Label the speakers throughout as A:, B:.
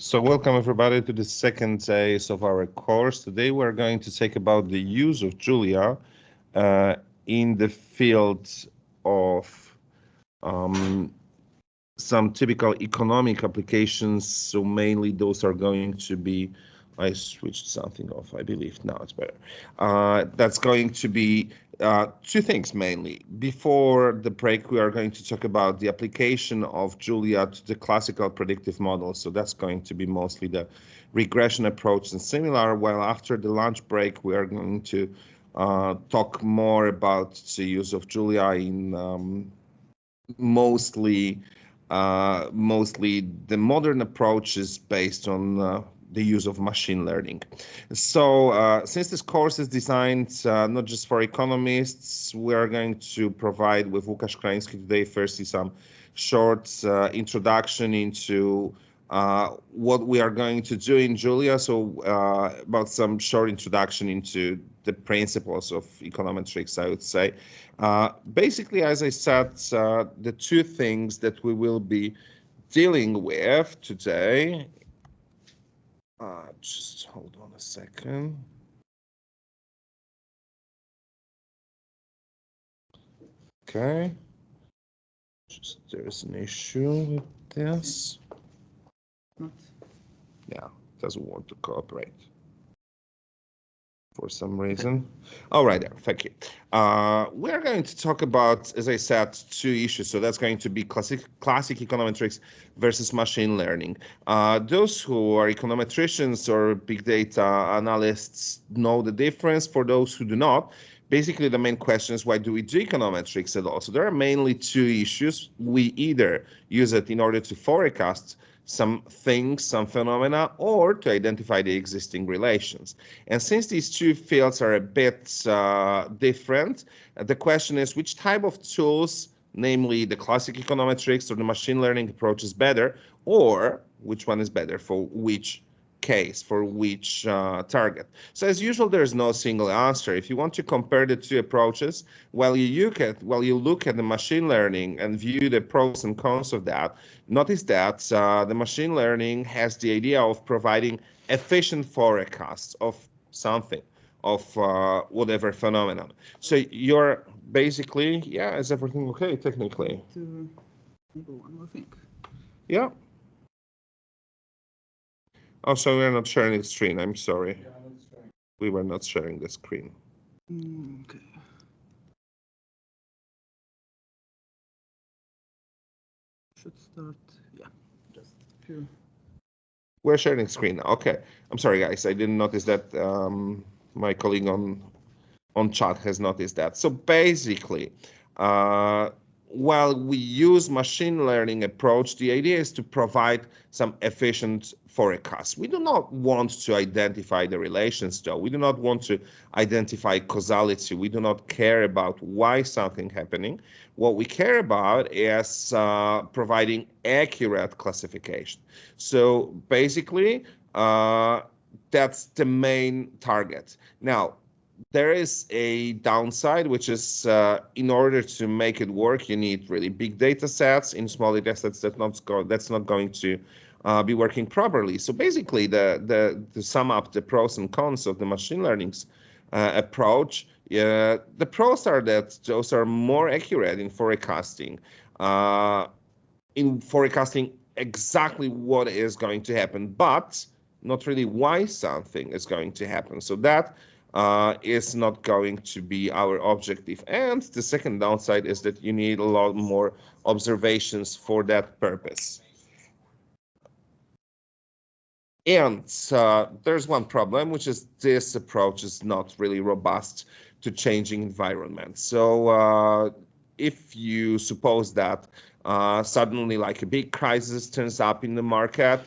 A: So welcome everybody to the second day of our course. Today we're going to talk about the use of Julia in the field of some typical economic applications. So mainly those are going to be, I switched something off, I believe now it's better. That's going to be two things mainly. Before the break, we are going to talk about the application of Julia to the classical predictive model. So that's going to be mostly the regression approach and similar, while after the lunch break, we are going to talk more about the use of Julia in mostly the modern approach is based on the use of machine learning. So since this course is designed not just for economists, we are going to provide with Łukasz Kraiński today firstly some short introduction into what we are going to do in Julia. So about some short introduction into the principles of econometrics, I would say. Basically, as I said, the two things that we will be dealing with today, just hold on a second. Okay, just there's an issue with this. Yeah, it doesn't want to cooperate for some reason. All right, there, thank you. We're going to talk about, as I said, two issues. So that's going to be classic econometrics versus machine learning. Those who are econometricians or big data analysts know the difference. For those who do not, basically the main question is, why do we do econometrics at all? So there are mainly two issues. We either use it in order to forecast some things, some phenomena, or to identify the existing relations. And since these two fields are a bit different, the question is which type of tools, namely the classic econometrics or the machine learning approach, is better, or which one is better for which case, for which target. So as usual, there's no single answer. If you want to compare the two approaches, while you look at the machine learning and view the pros and cons of that, notice that the machine learning has the idea of providing efficient forecasts of something, of whatever phenomenon. So you're basically, yeah, is everything okay technically?
B: One more thing.
A: Yeah. Oh, so we're not sharing the screen. I'm sorry. We were not sharing the screen.
B: Okay. Should start. Yeah, just here.
A: We're sharing screen. Okay. I'm sorry, guys. I didn't notice that. My colleague on chat has noticed that. So basically, while we use machine learning approach, the idea is to provide some efficient forecasts. We do not want to identify the relations, though. We do not want to identify causality. We do not care about why something happening. What we care about is providing accurate classification. So basically, that's the main target. Now, there is a downside, which is in order to make it work, you need really big data sets. In small data sets, that's not going to be working properly. So basically, to sum up the pros and cons of the machine learning's approach, the pros are that those are more accurate in forecasting exactly what is going to happen, but not really why something is going to happen. So that is not going to be our objective. And the second downside is that you need a lot more observations for that purpose. And there's one problem, which is this approach is not really robust to changing environments. So if you suppose that suddenly like a big crisis turns up in the market,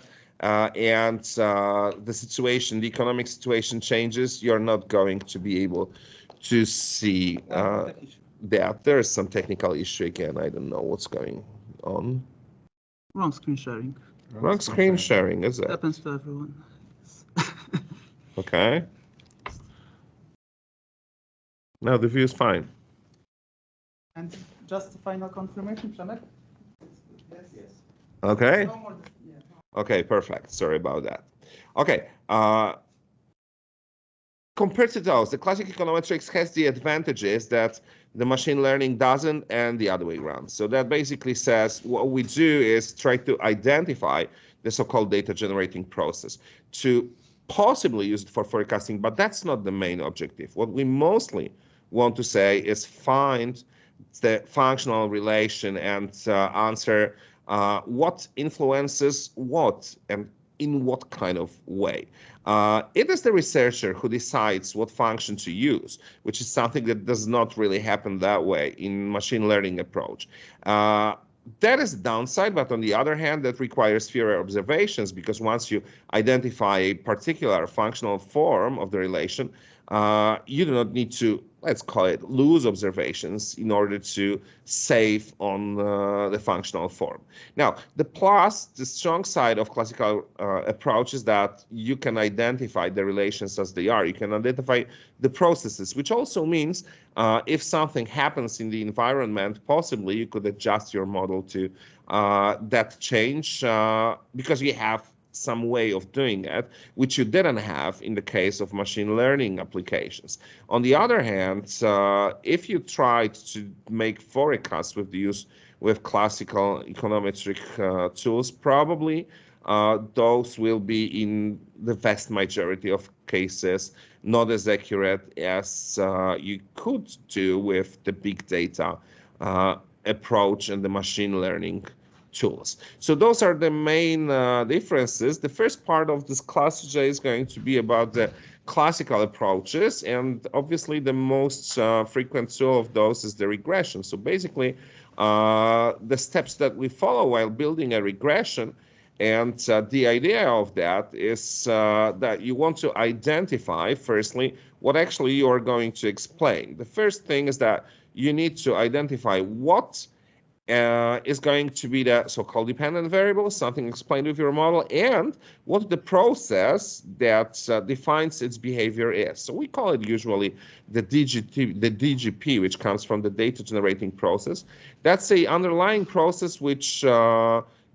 A: and the economic situation changes, you're not going to be able to see that. There is some technical issue again. I don't know what's going on.
B: Wrong screen sharing.
A: Wrong screen sharing, is it?
B: Happens to everyone.
A: Okay. Now the view is fine.
B: And just final confirmation, Przemek? Yes.
A: Okay.
B: No more,
A: Okay, perfect. Sorry about that. Okay. Compared to those, the classic econometrics has the advantages that the machine learning doesn't, and the other way around. So that basically says what we do is try to identify the so-called data generating process to possibly use it for forecasting, but that's not the main objective. What we mostly want to say is find the functional relation and answer what influences what and in what kind of way. It is the researcher who decides what function to use, which is something that does not really happen that way in machine learning approach. That is the downside, but on the other hand, that requires fewer observations because once you identify a particular functional form of the relation, you do not need to, let's call it, lose observations in order to save on the functional form. Now, the strong side of classical approach is that you can identify the relations as they are. You can identify the processes, which also means if something happens in the environment, possibly you could adjust your model to that change because you have some way of doing it, which you didn't have in the case of machine learning applications. On the other hand, if you tried to make forecasts with the use with classical econometric tools, probably those will be in the vast majority of cases not as accurate as you could do with the big data approach and the machine learning tools. So those are the main differences. The first part of this class today is going to be about the classical approaches, and obviously the most frequent tool of those is the regression. So basically, the steps that we follow while building a regression, and the idea of that is that you want to identify, firstly, what actually you are going to explain. The first thing is that you need to identify what is going to be the so-called dependent variable, something explained with your model, and what the process that defines its behavior is. So we call it usually the DGP, which comes from the data generating process. That's a underlying process which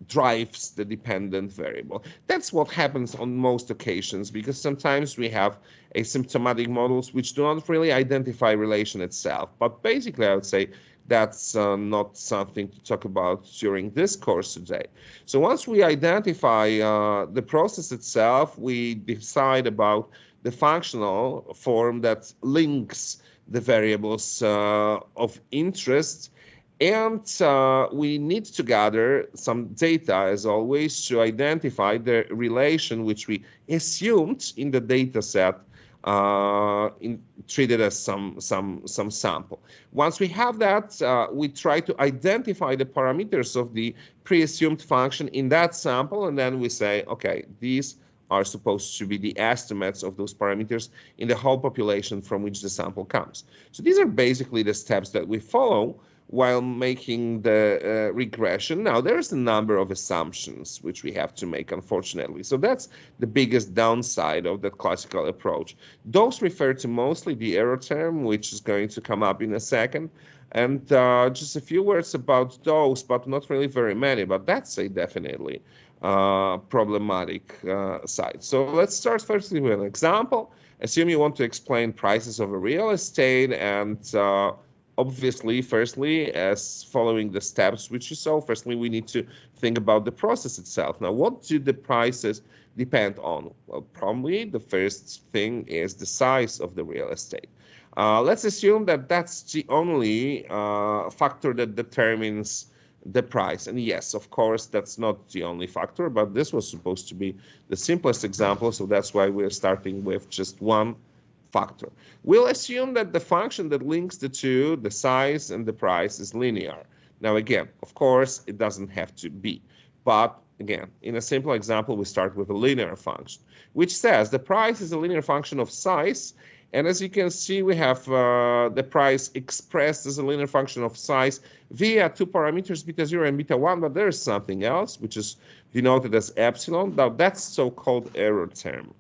A: drives the dependent variable. That's what happens on most occasions, because sometimes we have asymptomatic models which do not really identify relation itself. But basically, I would say that's not something to talk about during this course today. So once we identify the process itself, we decide about the functional form that links the variables of interest. And we need to gather some data, as always, to identify the relation which we assumed in the data set treated as some sample. Once we have that, we try to identify the parameters of the pre-assumed function in that sample, and then we say, okay, these are supposed to be the estimates of those parameters in the whole population from which the sample comes. So these are basically the steps that we follow while making the regression. Now, there's a number of assumptions which we have to make, unfortunately. So that's the biggest downside of that classical approach. Those refer to mostly the error term, which is going to come up in a second. And just a few words about those, but not really very many, but that's a definitely problematic side. So let's start firstly with an example. Assume you want to explain prices of a real estate, and obviously, firstly, as following the steps which you saw, firstly, we need to think about the process itself. Now, what do the prices depend on? Well, probably the first thing is the size of the real estate. Let's assume that that's the only factor that determines the price. And yes, of course, that's not the only factor, but this was supposed to be the simplest example, so that's why we're starting with just one factor. We'll assume that the function that links the two, the size and the price, is linear. Now, again, of course, it doesn't have to be. But again, in a simple example, we start with a linear function, which says the price is a linear function of size. And as you can see, we have the price expressed as a linear function of size via two parameters, beta 0 and beta 1, but there's something else, which is denoted as epsilon. Now, that's so-called error term.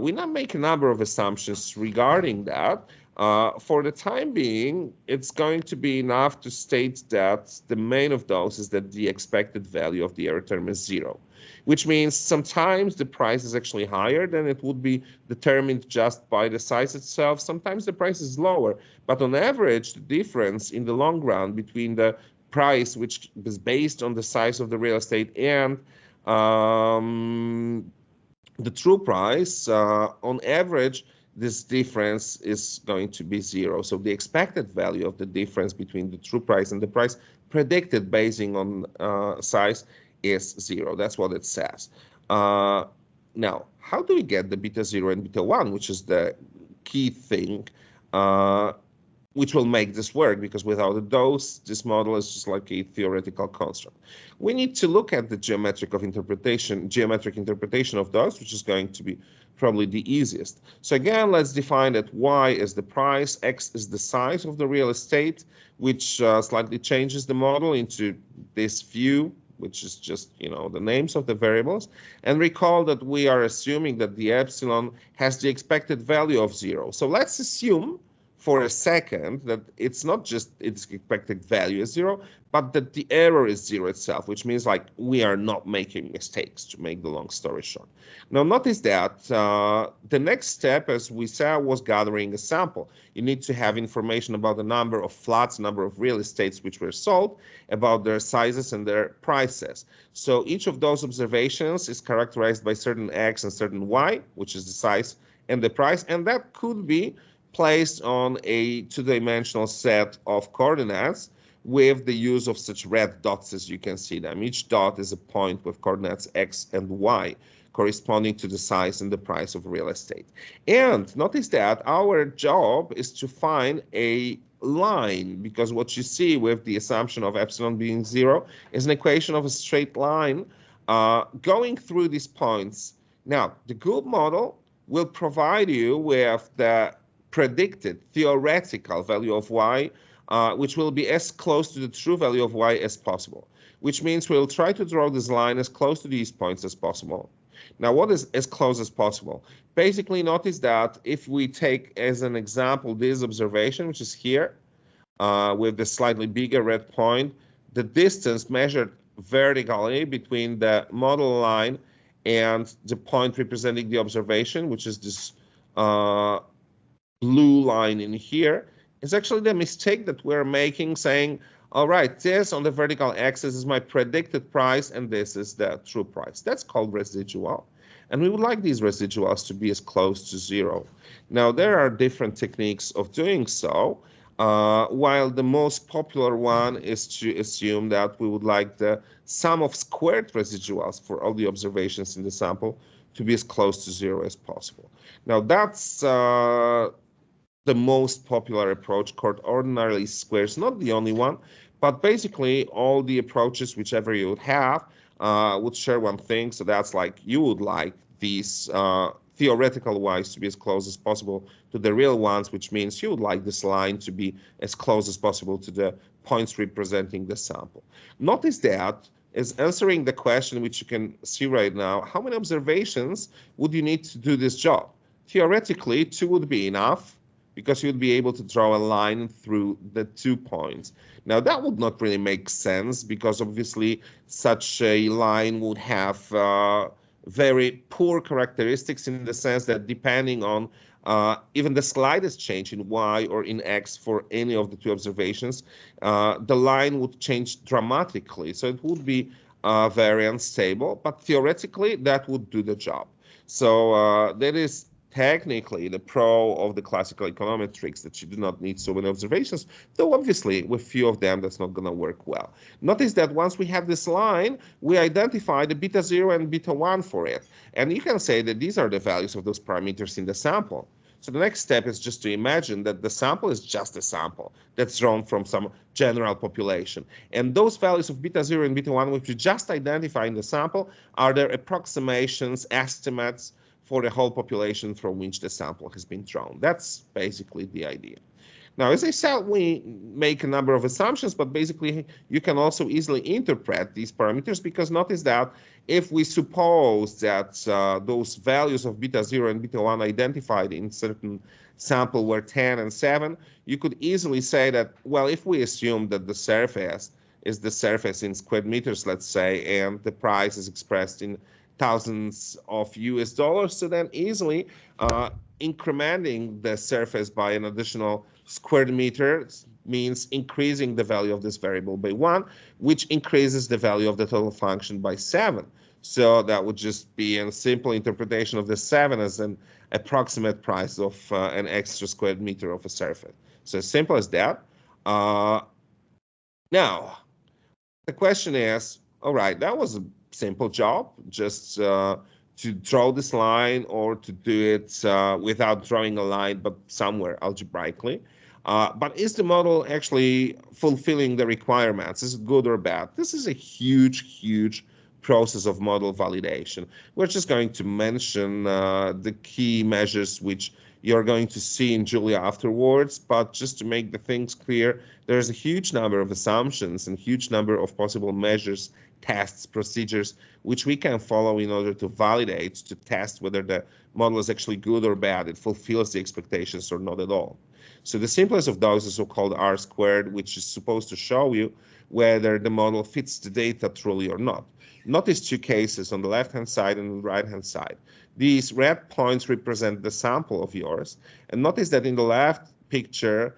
A: We now make a number of assumptions regarding that. For the time being, it's going to be enough to state that the main of those is that the expected value of the error term is 0, which means sometimes the price is actually higher than it would be determined just by the size itself. Sometimes the price is lower, but on average, the difference in the long run between the price, which is based on the size of the real estate, and the true price, on average, this difference is going to be 0. So the expected value of the difference between the true price and the price predicted basing on size is 0. That's what it says. Now, how do we get the beta 0 and beta 1, which is the key thing, which will make this work, because without those, this model is just like a theoretical construct. We need to look at the geometric interpretation of those, which is going to be probably the easiest. So again, let's define that y is the price, x is the size of the real estate, which slightly changes the model into this view, which is just, the names of the variables. And recall that we are assuming that the epsilon has the expected value of 0. So let's assume for a second that it's not just its expected value is 0, but that the error is 0 itself, which means like we are not making mistakes, to make the long story short. Now notice that the next step, as we said, was gathering a sample. You need to have information about the number of flats, number of real estates which were sold, about their sizes and their prices. So each of those observations is characterized by certain x and certain y, which is the size and the price, and that could be placed on a two-dimensional set of coordinates with the use of such red dots as you can see them. Each dot is a point with coordinates x and y corresponding to the size and the price of real estate. And notice that our job is to find a line, because what you see with the assumption of epsilon being 0 is an equation of a straight line going through these points. Now, the good model will provide you with the predicted theoretical value of y, which will be as close to the true value of y as possible, which means we'll try to draw this line as close to these points as possible. Now, what is as close as possible? Basically, notice that if we take as an example this observation, which is here, with the slightly bigger red point, the distance measured vertically between the model line and the point representing the observation, which is this blue line in here, is actually the mistake that we're making, saying, all right, this on the vertical axis is my predicted price, and this is the true price. That's called residual. And we would like these residuals to be as close to 0. Now, there are different techniques of doing so. While the most popular one is to assume that we would like the sum of squared residuals for all the observations in the sample to be as close to 0 as possible. Now, that's the most popular approach, called ordinary squares, not the only one, but basically all the approaches, whichever you would have, would share one thing. So that's like you would like these theoretical y's to be as close as possible to the real ones, which means you would like this line to be as close as possible to the points representing the sample. Notice that is answering the question which you can see right now: how many observations would you need to do this job? Theoretically, 2 would be enough, because you'd be able to draw a line through the 2 points. Now, that would not really make sense, because obviously such a line would have very poor characteristics, in the sense that depending on even the slightest change in y or in x for any of the 2 observations, the line would change dramatically. So it would be very unstable, but theoretically that would do the job. So that is technically the pro of the classical econometrics, that you do not need so many observations, though obviously with few of them that's not going to work well. Notice that once we have this line, we identify the beta 0 and beta 1 for it, and you can say that these are the values of those parameters in the sample. So the next step is just to imagine that the sample is just a sample that's drawn from some general population, and those values of beta 0 and beta 1, which we just identify in the sample, are their approximations, estimates for the whole population from which the sample has been drawn. That's basically the idea. Now, as I said, we make a number of assumptions, but basically you can also easily interpret these parameters, because notice that if we suppose that those values of beta 0 and beta 1 identified in certain sample were 10 and 7, you could easily say that, well, if we assume that the surface is the surface in square meters, let's say, and the price is expressed in thousands of US dollars, so then easily incrementing the surface by an additional square meter means increasing the value of this variable by 1, which increases the value of the total function by 7. So that would just be a simple interpretation of the 7 as an approximate price of an extra square meter of a surface. So as simple as that. Now, the question is, all right, that was a simple job, just to draw this line or to do it without drawing a line, but somewhere algebraically. But is the model actually fulfilling the requirements? Is it good or bad? This is a huge, huge process of model validation. We're just going to mention the key measures which you're going to see in Julia afterwards, but just to make the things clear, there's a huge number of assumptions and huge number of possible measures, tests, procedures, which we can follow in order to validate, to test whether the model is actually good or bad, it fulfills the expectations or not at all. So the simplest of those is so-called R-squared, which is supposed to show you whether the model fits the data truly or not. Notice two cases on the left-hand side and the right-hand side. These red points represent the sample of yours. And notice that in the left picture,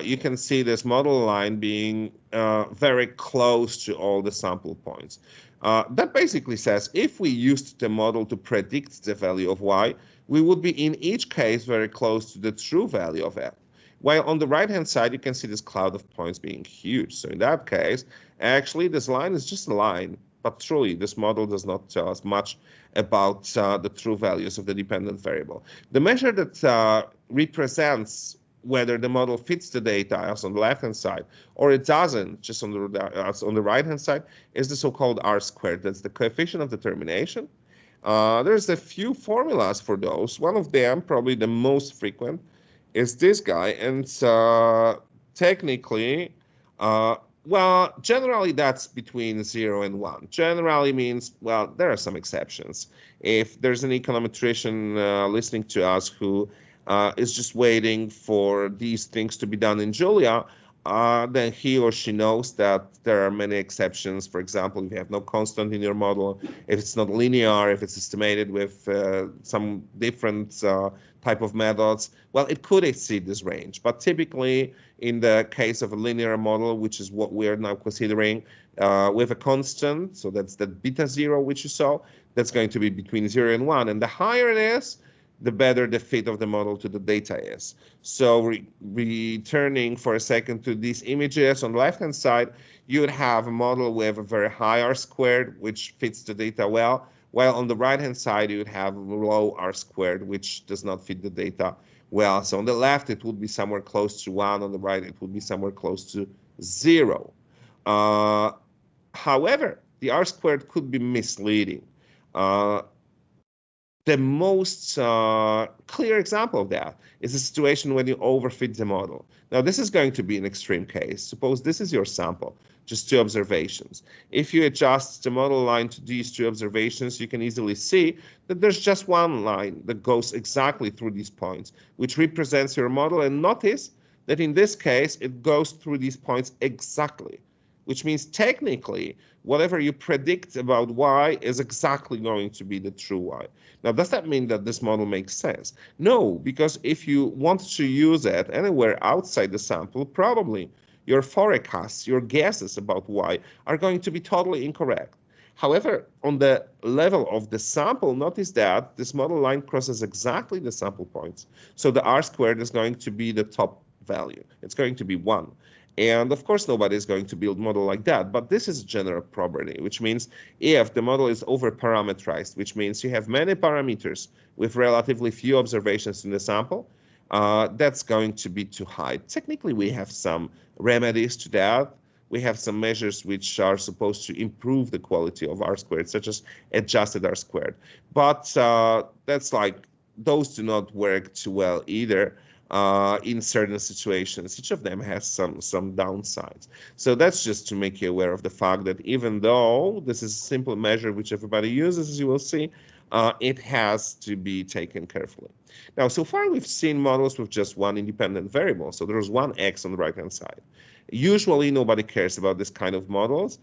A: you can see this model line being very close to all the sample points. That basically says if we used the model to predict the value of y, we would be in each case very close to the true value of f. While on the right-hand side, you can see this cloud of points being huge. So in that case, actually, this line is just a line. But truly, this model does not tell us much about the true values of the dependent variable. The measure that represents whether the model fits the data as on the left-hand side, or it doesn't, just on the right-hand side, is the so-called R-squared. That's the coefficient of determination. There's a few formulas for those. One of them, probably the most frequent, is this guy. And technically, well, generally that's between 0 and 1. Generally means, well, there are some exceptions. If there's an econometrician listening to us who is just waiting for these things to be done in Julia, then he or she knows that there are many exceptions. For example, if you have no constant in your model, if it's not linear, if it's estimated with some different type of methods, well, it could exceed this range. But typically, in the case of a linear model, which is what we are now considering, with a constant, so that's the beta 0, which you saw, that's going to be between 0 and 1. And the higher it is, the better the fit of the model to the data is. So returning for a second to these images on the left-hand side, you would have a model with a very high R-squared, which fits the data well, while on the right-hand side, you would have low R-squared, which does not fit the data well. So on the left, it would be somewhere close to 1. On the right, it would be somewhere close to 0. However, the R-squared could be misleading. The most clear example of that is a situation when you overfit the model. Now, this is going to be an extreme case. Suppose this is your sample, just 2 observations. If you adjust the model line to these 2 observations, you can easily see that there's just one line that goes exactly through these points, which represents your model. And notice that in this case, it goes through these points exactly, which means technically, whatever you predict about y is exactly going to be the true y. Now, does that mean that this model makes sense? No, because if you want to use it anywhere outside the sample, probably your forecasts, your guesses about y are going to be totally incorrect. However, on the level of the sample, notice that this model line crosses exactly the sample points. So the R-squared is going to be the top value. It's going to be 1. And of course, nobody is going to build a model like that, but this is a general property, which means if the model is over-parameterized, which means you have many parameters with relatively few observations in the sample, that's going to be too high. Technically, we have some remedies to that. We have some measures which are supposed to improve the quality of R-squared, such as adjusted R-squared. But that's like, those do not work too well either. In certain situations, each of them has some downsides. So that's just to make you aware of the fact that even though this is a simple measure which everybody uses, as you will see, it has to be taken carefully. Now, so far we've seen models with just one independent variable. So there's one x on the right-hand side. Usually nobody cares about this kind of models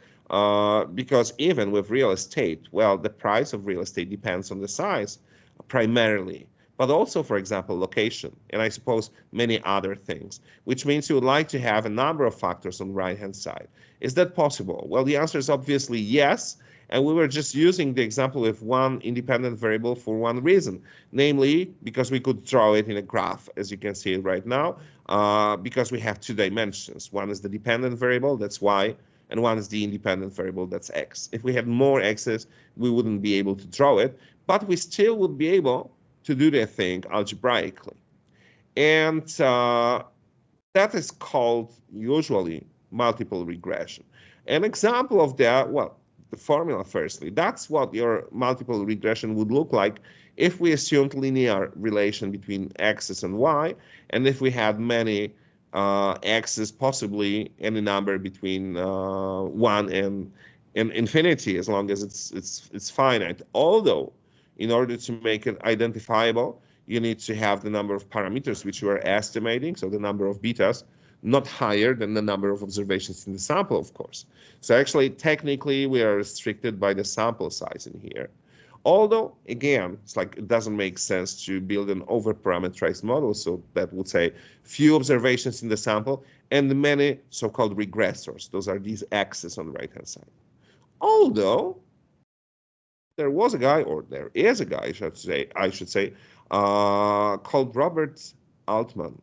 A: because even with real estate, well, the price of real estate depends on the size primarily, but also, for example, location, and I suppose many other things, which means you would like to have a number of factors on the right-hand side. Is that possible? Well, the answer is obviously yes, and we were just using the example with one independent variable for one reason, namely because we could draw it in a graph, as you can see it right now, because we have two dimensions. One is the dependent variable, that's y, and one is the independent variable, that's x. If we had more x's, we wouldn't be able to draw it, but we still would be able to do the thing algebraically. And that is called usually multiple regression. An example of that, well, the formula firstly, that's what your multiple regression would look like if we assumed linear relation between x's and y, and if we had many x's, possibly any number between 1 and infinity, as long as it's finite. Although, in order to make it identifiable, you need to have the number of parameters which you are estimating, so the number of betas, not higher than the number of observations in the sample, of course. So actually, technically, we are restricted by the sample size in here. Although, again, it's like it doesn't make sense to build an over-parameterized model, so that would say few observations in the sample and many so-called regressors. Those are these x's on the right-hand side. Although, there was a guy, or there is a guy, I should say, called Robert Altman.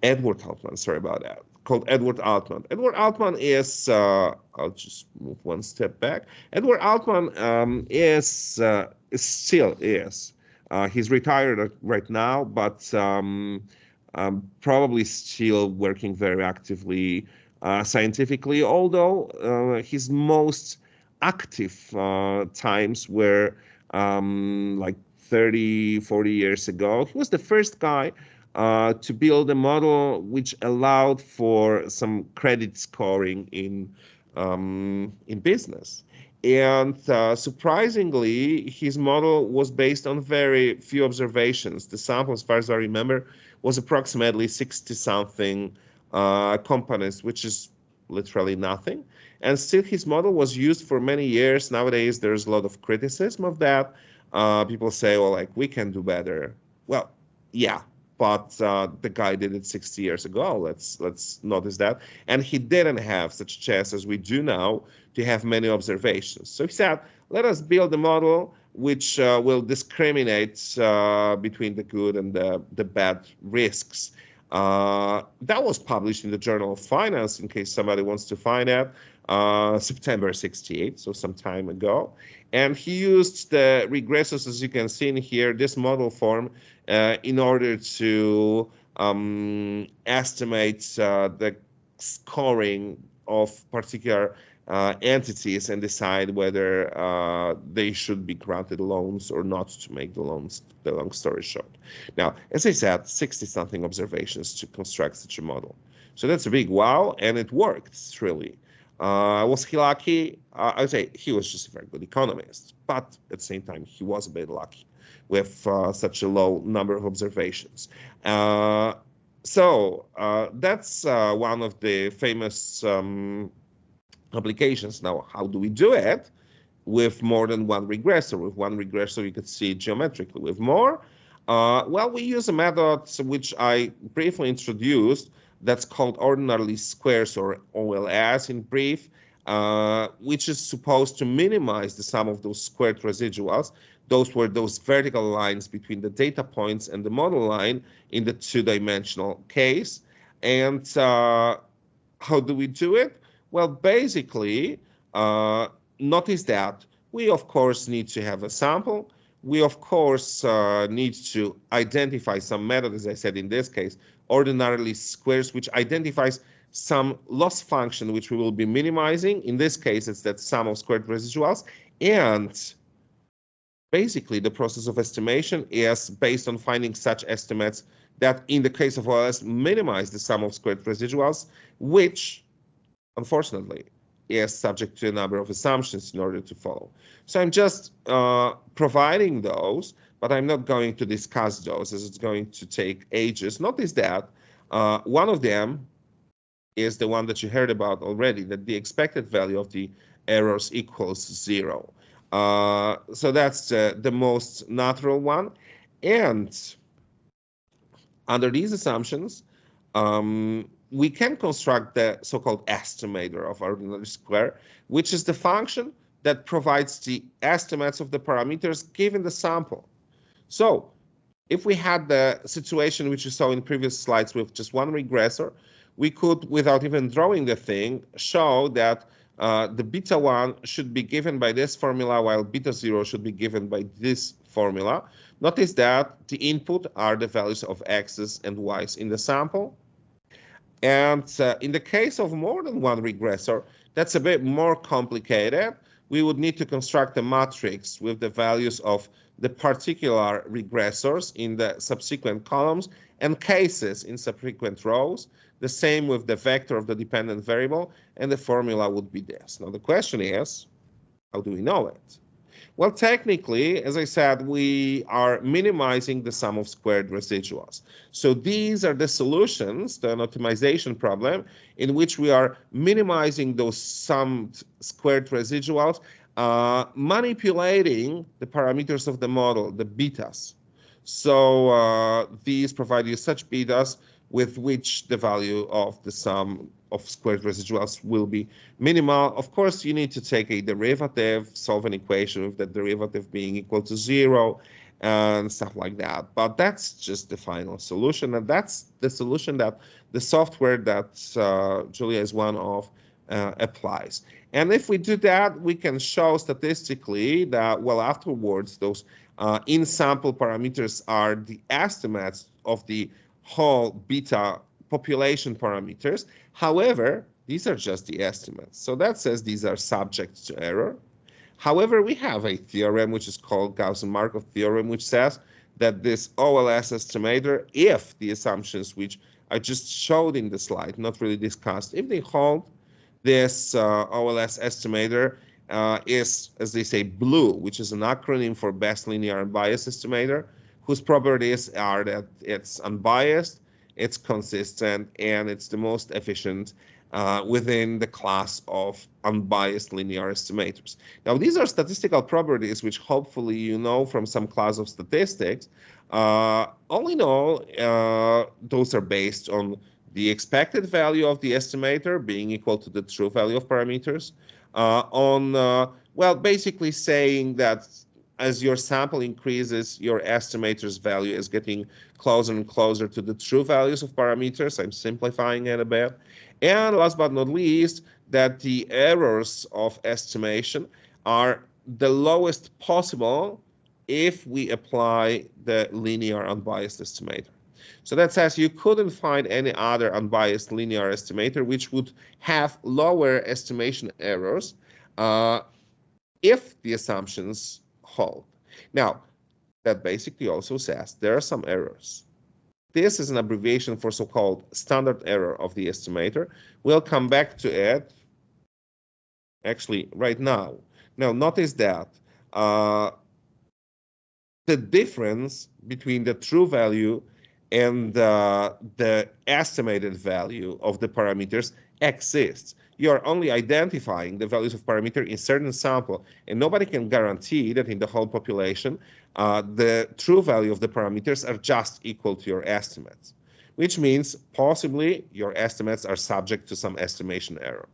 A: Edward Altman, sorry about that, called Edward Altman. Edward Altman is, I'll just move one step back. Edward Altman still is. He's retired right now, but probably still working very actively scientifically, although his most active times were like 30, 40 years ago. He was the first guy to build a model which allowed for some credit scoring in business. And surprisingly, his model was based on very few observations. The sample, as far as I remember, was approximately 60-something companies, which is literally nothing. And still, his model was used for many years. Nowadays, there's a lot of criticism of that. People say, well, like, we can do better. Well, yeah, but the guy did it 60 years ago. Let's notice that. And he didn't have such a chance as we do now to have many observations. So he said, let us build a model which will discriminate between the good and the bad risks. That was published in the Journal of Finance, in case somebody wants to find out, September 68, so some time ago. And he used the regressors, as you can see in here, this model form, in order to estimate the scoring of particular entities and decide whether they should be granted loans or not, to make the loans, the long story short. Now, as I said, 60-something observations to construct such a model. So that's a big wow, and it worked, really. Was he lucky? I would say he was just a very good economist, but at the same time, he was a bit lucky with such a low number of observations. So that's one of the famous applications. Now, how do we do it? With more than one regressor. With one regressor, you could see it geometrically. With more, well, we use a method which I briefly introduced, that's called ordinary least squares, or OLS in brief, which is supposed to minimize the sum of those squared residuals. Those were those vertical lines between the data points and the model line in the two-dimensional case. And how do we do it? Well, basically, notice that we, of course, need to have a sample. We, of course, need to identify some method, as I said in this case, ordinary least squares, which identifies some loss function which we will be minimizing. In this case, it's that sum of squared residuals. And basically, the process of estimation is based on finding such estimates that, in the case of OLS, minimize the sum of squared residuals, which, unfortunately, is subject to a number of assumptions in order to follow. So I'm just providing those, but I'm not going to discuss those as it's going to take ages. Notice that one of them is the one that you heard about already, that the expected value of the errors equals 0. So that's the most natural one. And under these assumptions, we can construct the so-called estimator of ordinary square, which is the function that provides the estimates of the parameters given the sample. So if we had the situation which you saw in previous slides with just one regressor, we could, without even drawing the thing, show that the beta 1 should be given by this formula, while beta 0 should be given by this formula. Notice that the input are the values of x's and y's in the sample. And in the case of more than one regressor, that's a bit more complicated. We would need to construct a matrix with the values of the particular regressors in the subsequent columns and cases in subsequent rows. The same with the vector of the dependent variable, and the formula would be this. Now the question is, how do we know it? Well, technically, as I said, we are minimizing the sum of squared residuals. So these are the solutions to an optimization problem in which we are minimizing those summed squared residuals, manipulating the parameters of the model, the betas. So these provide you such betas with which the value of the sum of squared residuals will be minimal. Of course, you need to take a derivative, solve an equation with the derivative being equal to 0 and stuff like that. But that's just the final solution. And that's the solution that the software that Julia is one of applies. And if we do that, we can show statistically that, well, afterwards, those in-sample parameters are the estimates of the whole beta population parameters. However, these are just the estimates. So that says these are subject to error. However, we have a theorem which is called Gaussian-Markov theorem, which says that this OLS estimator, if the assumptions which I just showed in the slide, not really discussed, if they hold, this OLS estimator is, as they say, BLUE, which is an acronym for Best Linear Unbiased Estimator, whose properties are that it's unbiased, it's consistent, and it's the most efficient within the class of unbiased linear estimators. Now, these are statistical properties which hopefully you know from some class of statistics. All in all, those are based on the expected value of the estimator being equal to the true value of parameters, well, basically saying that as your sample increases, your estimator's value is getting closer and closer to the true values of parameters. I'm simplifying it a bit. And last but not least, that the errors of estimation are the lowest possible if we apply the linear unbiased estimator. So that says you couldn't find any other unbiased linear estimator which would have lower estimation errors if the assumptions hold. Now, that basically also says there are some errors. This is an abbreviation for so-called standard error of the estimator. We'll come back to it actually right now. Now, notice that the difference between the true value and the estimated value of the parameters exists. You are only identifying the values of parameter in certain sample, and nobody can guarantee that in the whole population, the true value of the parameters are just equal to your estimates, which means possibly your estimates are subject to some estimation error.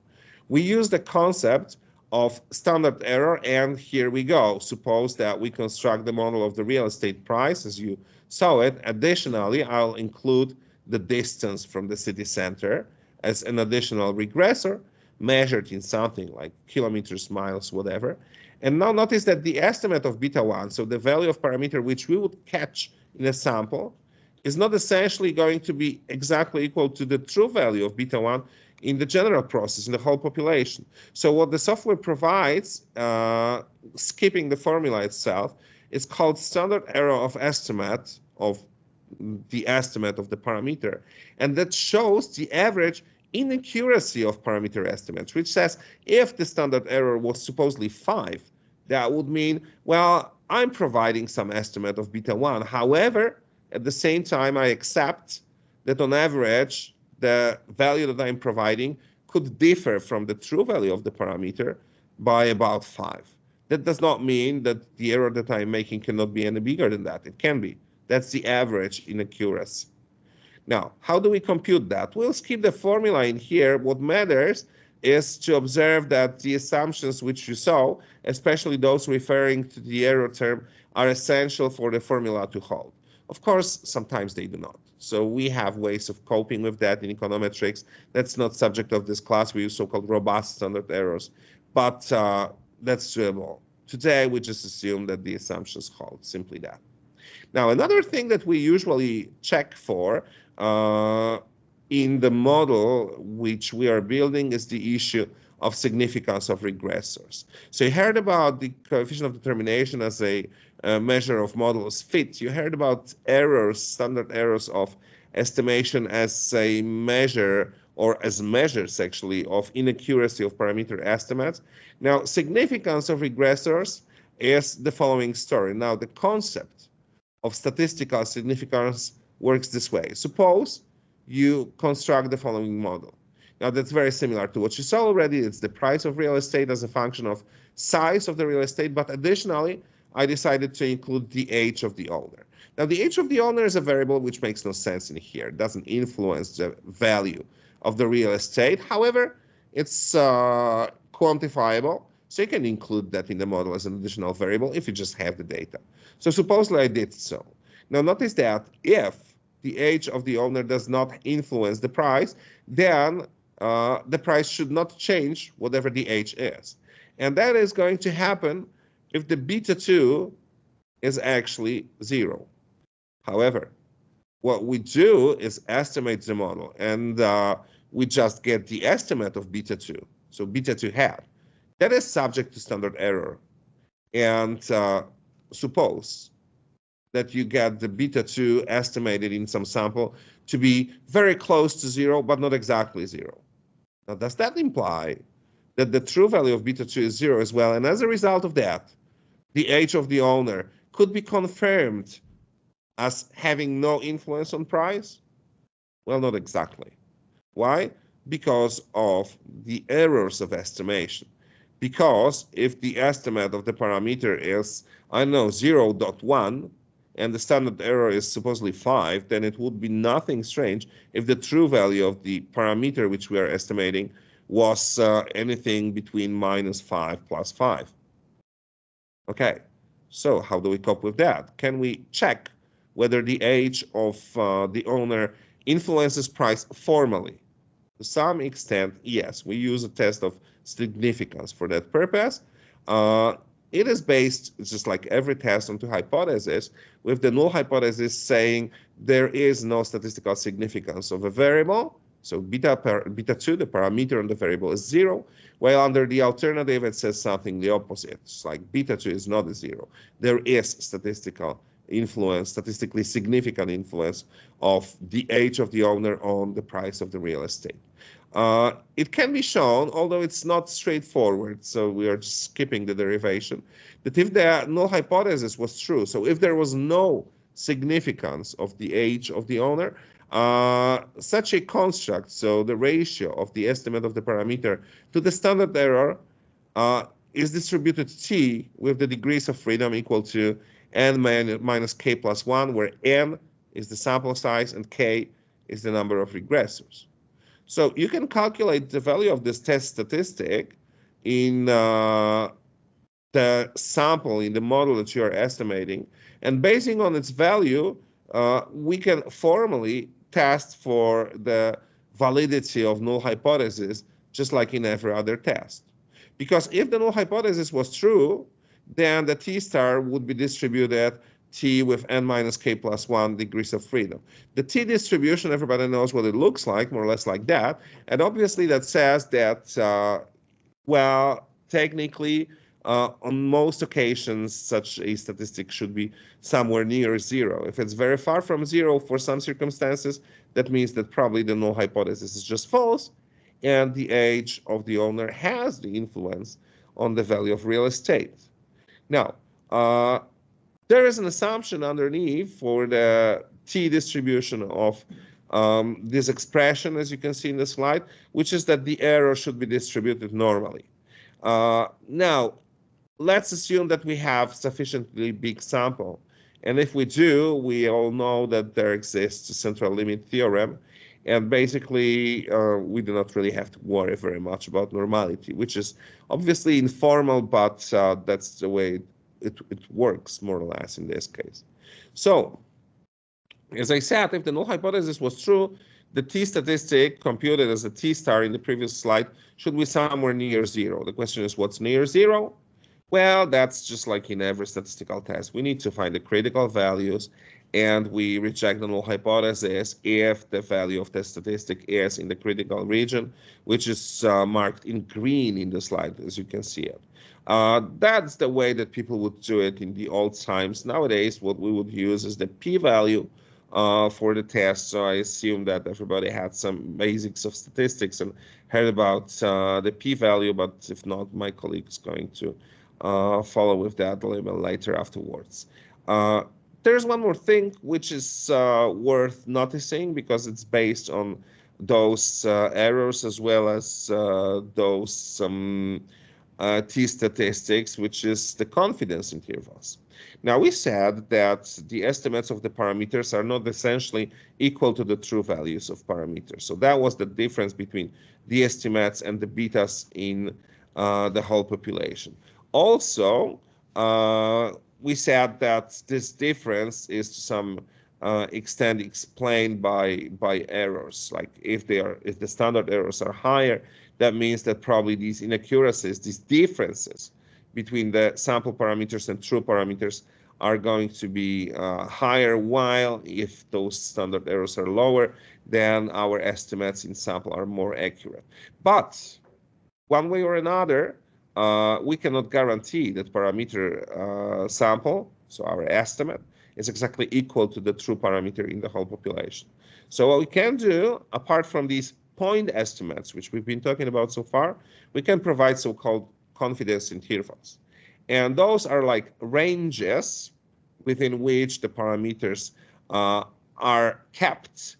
A: We use the concept of standard error, and here we go. Suppose that we construct the model of the real estate price as you saw it. Additionally, I'll include the distance from the city center as an additional regressor measured in something like kilometers, miles, whatever. And now notice that the estimate of beta 1, so the value of parameter which we would catch in a sample, is not essentially going to be exactly equal to the true value of beta 1 in the general process, in the whole population. So what the software provides, skipping the formula itself, is called standard error of estimate of the estimate of the parameter. And that shows the average inaccuracy of parameter estimates, which says if the standard error was supposedly 5, that would mean, well, I'm providing some estimate of beta 1. However, at the same time, I accept that on average, the value that I'm providing could differ from the true value of the parameter by about 5. That does not mean that the error that I'm making cannot be any bigger than that. It can be. That's the average inaccuracy. Now, how do we compute that? We'll skip the formula in here. What matters is to observe that the assumptions which you saw, especially those referring to the error term, are essential for the formula to hold. Of course, sometimes they do not. So we have ways of coping with that in econometrics. That's not subject of this class. We use so-called robust standard errors, but that's doable. Today, we just assume that the assumptions hold, simply that. Now, another thing that we usually check for in the model which we are building is the issue of significance of regressors. So you heard about the coefficient of determination as a measure of models fit. You heard about errors, standard errors of estimation as a measure or as measures actually of inaccuracy of parameter estimates. Now, significance of regressors is the following story. Now, the concept of statistical significance works this way. Suppose you construct the following model. Now, that's very similar to what you saw already. It's the price of real estate as a function of size of the real estate, but additionally, I decided to include the age of the owner. Now, the age of the owner is a variable which makes no sense in here. It doesn't influence the value of the real estate. However, it's quantifiable, so you can include that in the model as an additional variable if you just have the data. So supposedly I did so. Now, notice that if the age of the owner does not influence the price, then the price should not change whatever the age is. And that is going to happen if the beta 2 is actually 0. However, what we do is estimate the model, and we just get the estimate of beta 2. So beta 2 hat. That is subject to standard error. And suppose that you get the beta 2 estimated in some sample to be very close to 0, but not exactly 0. Now, does that imply that the true value of beta 2 is 0 as well? And as a result of that, the age of the owner could be confirmed as having no influence on price? Well, not exactly. Why? Because of the errors of estimation. Because if the estimate of the parameter is, I don't know, 0.1, and the standard error is supposedly 5, then it would be nothing strange if the true value of the parameter which we are estimating was anything between -5 plus 5. Okay, so how do we cope with that? Can we check whether the age of the owner influences price formally? To some extent, yes. We use a test of significance for that purpose. It is based, just like every test, on two hypotheses, with the null hypothesis saying there is no statistical significance of a variable. So beta 2, the parameter on the variable, is 0, while under the alternative, it says something the opposite. It's like beta 2 is not a 0. There is statistical influence, statistically significant influence of the age of the owner on the price of the real estate. It can be shown, although it's not straightforward, so we are just skipping the derivation, that if the null hypothesis was true, so if there was no significance of the age of the owner, such a construct, so the ratio of the estimate of the parameter to the standard error, is distributed T with the degrees of freedom equal to n minus k plus 1, where n is the sample size and k is the number of regressors. So you can calculate the value of this test statistic in the sample, in the model that you are estimating, and basing on its value, we can formally test for the validity of null hypothesis, just like in every other test. Because if the null hypothesis was true, then the T star would be distributed T with n minus k plus 1 degrees of freedom. The T distribution, everybody knows what it looks like, more or less like that. And obviously that says that, well, technically, on most occasions, such a statistic should be somewhere near 0. If it's very far from 0 for some circumstances, that means that probably the null hypothesis is just false. and the age of the owner has the influence on the value of real estate. Now, there is an assumption underneath for the t distribution of this expression, as you can see in the slide, which is that the error should be distributed normally. Now, let's assume that we have sufficiently big sample. And if we do, we all know that there exists a central limit theorem. And basically, we do not really have to worry very much about normality, which is obviously informal, but that's the way it works more or less in this case. So, as I said, if the null hypothesis was true, the t statistic computed as a t star in the previous slide should be somewhere near zero. The question is, what's near zero? Well, that's just like in every statistical test. We need to find the critical values, and we reject the null hypothesis if the value of the statistic is in the critical region, which is marked in green in the slide, as you can see it. That's the way that people would do it in the old times. Nowadays, what we would use is the p-value for the test. So I assume that everybody had some basics of statistics and heard about the p-value, but if not, my colleague is going to follow with that a little bit later afterwards. There's one more thing which is worth noticing because it's based on those errors as well as those t statistics, which is the confidence intervals. Now, we said that the estimates of the parameters are not essentially equal to the true values of parameters. So that was the difference between the estimates and the betas in the whole population. Also, we said that this difference is to some extent explained by errors. Like if the standard errors are higher, that means that probably these inaccuracies, these differences between the sample parameters and true parameters are going to be higher, while if those standard errors are lower, then our estimates in sample are more accurate. But one way or another, we cannot guarantee that parameter sample, so our estimate, is exactly equal to the true parameter in the whole population. So what we can do, apart from these point estimates, which we've been talking about so far, we can provide so-called confidence intervals. And those are like ranges within which the parameters are kept.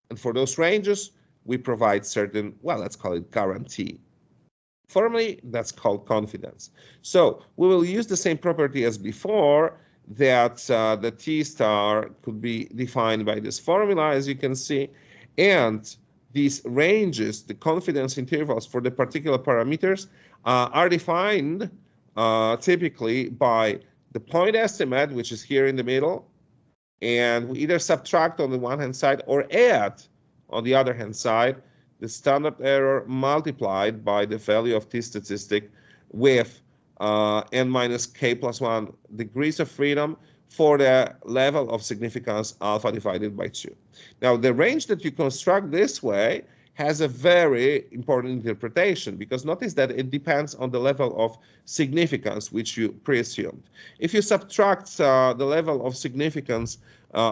A: And for those ranges, we provide certain, well, let's call it guarantee. Formally, that's called confidence. So we will use the same property as before, that the t star could be defined by this formula, as you can see, and these ranges, the confidence intervals for the particular parameters, are defined typically by the point estimate, which is here in the middle, and we either subtract on the one hand side or add on the other hand side the standard error multiplied by the value of t statistic with n minus k plus 1 degrees of freedom for the level of significance alpha divided by 2. Now, the range that you construct this way has a very important interpretation, because notice that it depends on the level of significance which you preassumed. If you subtract the level of significance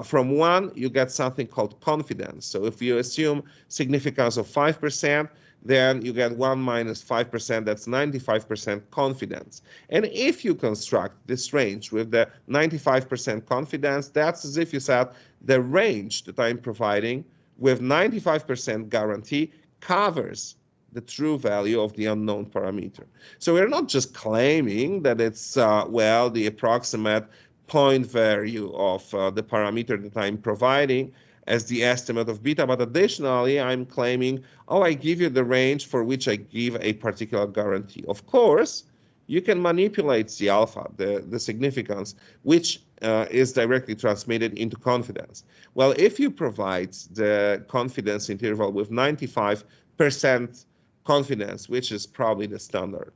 A: from 1, you get something called confidence. So if you assume significance of 5%, then you get 1 minus 5%, that's 95% confidence. And if you construct this range with the 95% confidence, that's as if you said the range that I'm providing with 95% guarantee covers the true value of the unknown parameter. So we're not just claiming that it's, well, the approximate point value of the parameter that I'm providing as the estimate of beta, but additionally, I'm claiming, oh, I give you the range for which I give a particular guarantee. Of course, you can manipulate the alpha, the significance, which is directly transmitted into confidence. Well, if you provide the confidence interval with 95% confidence, which is probably the standard,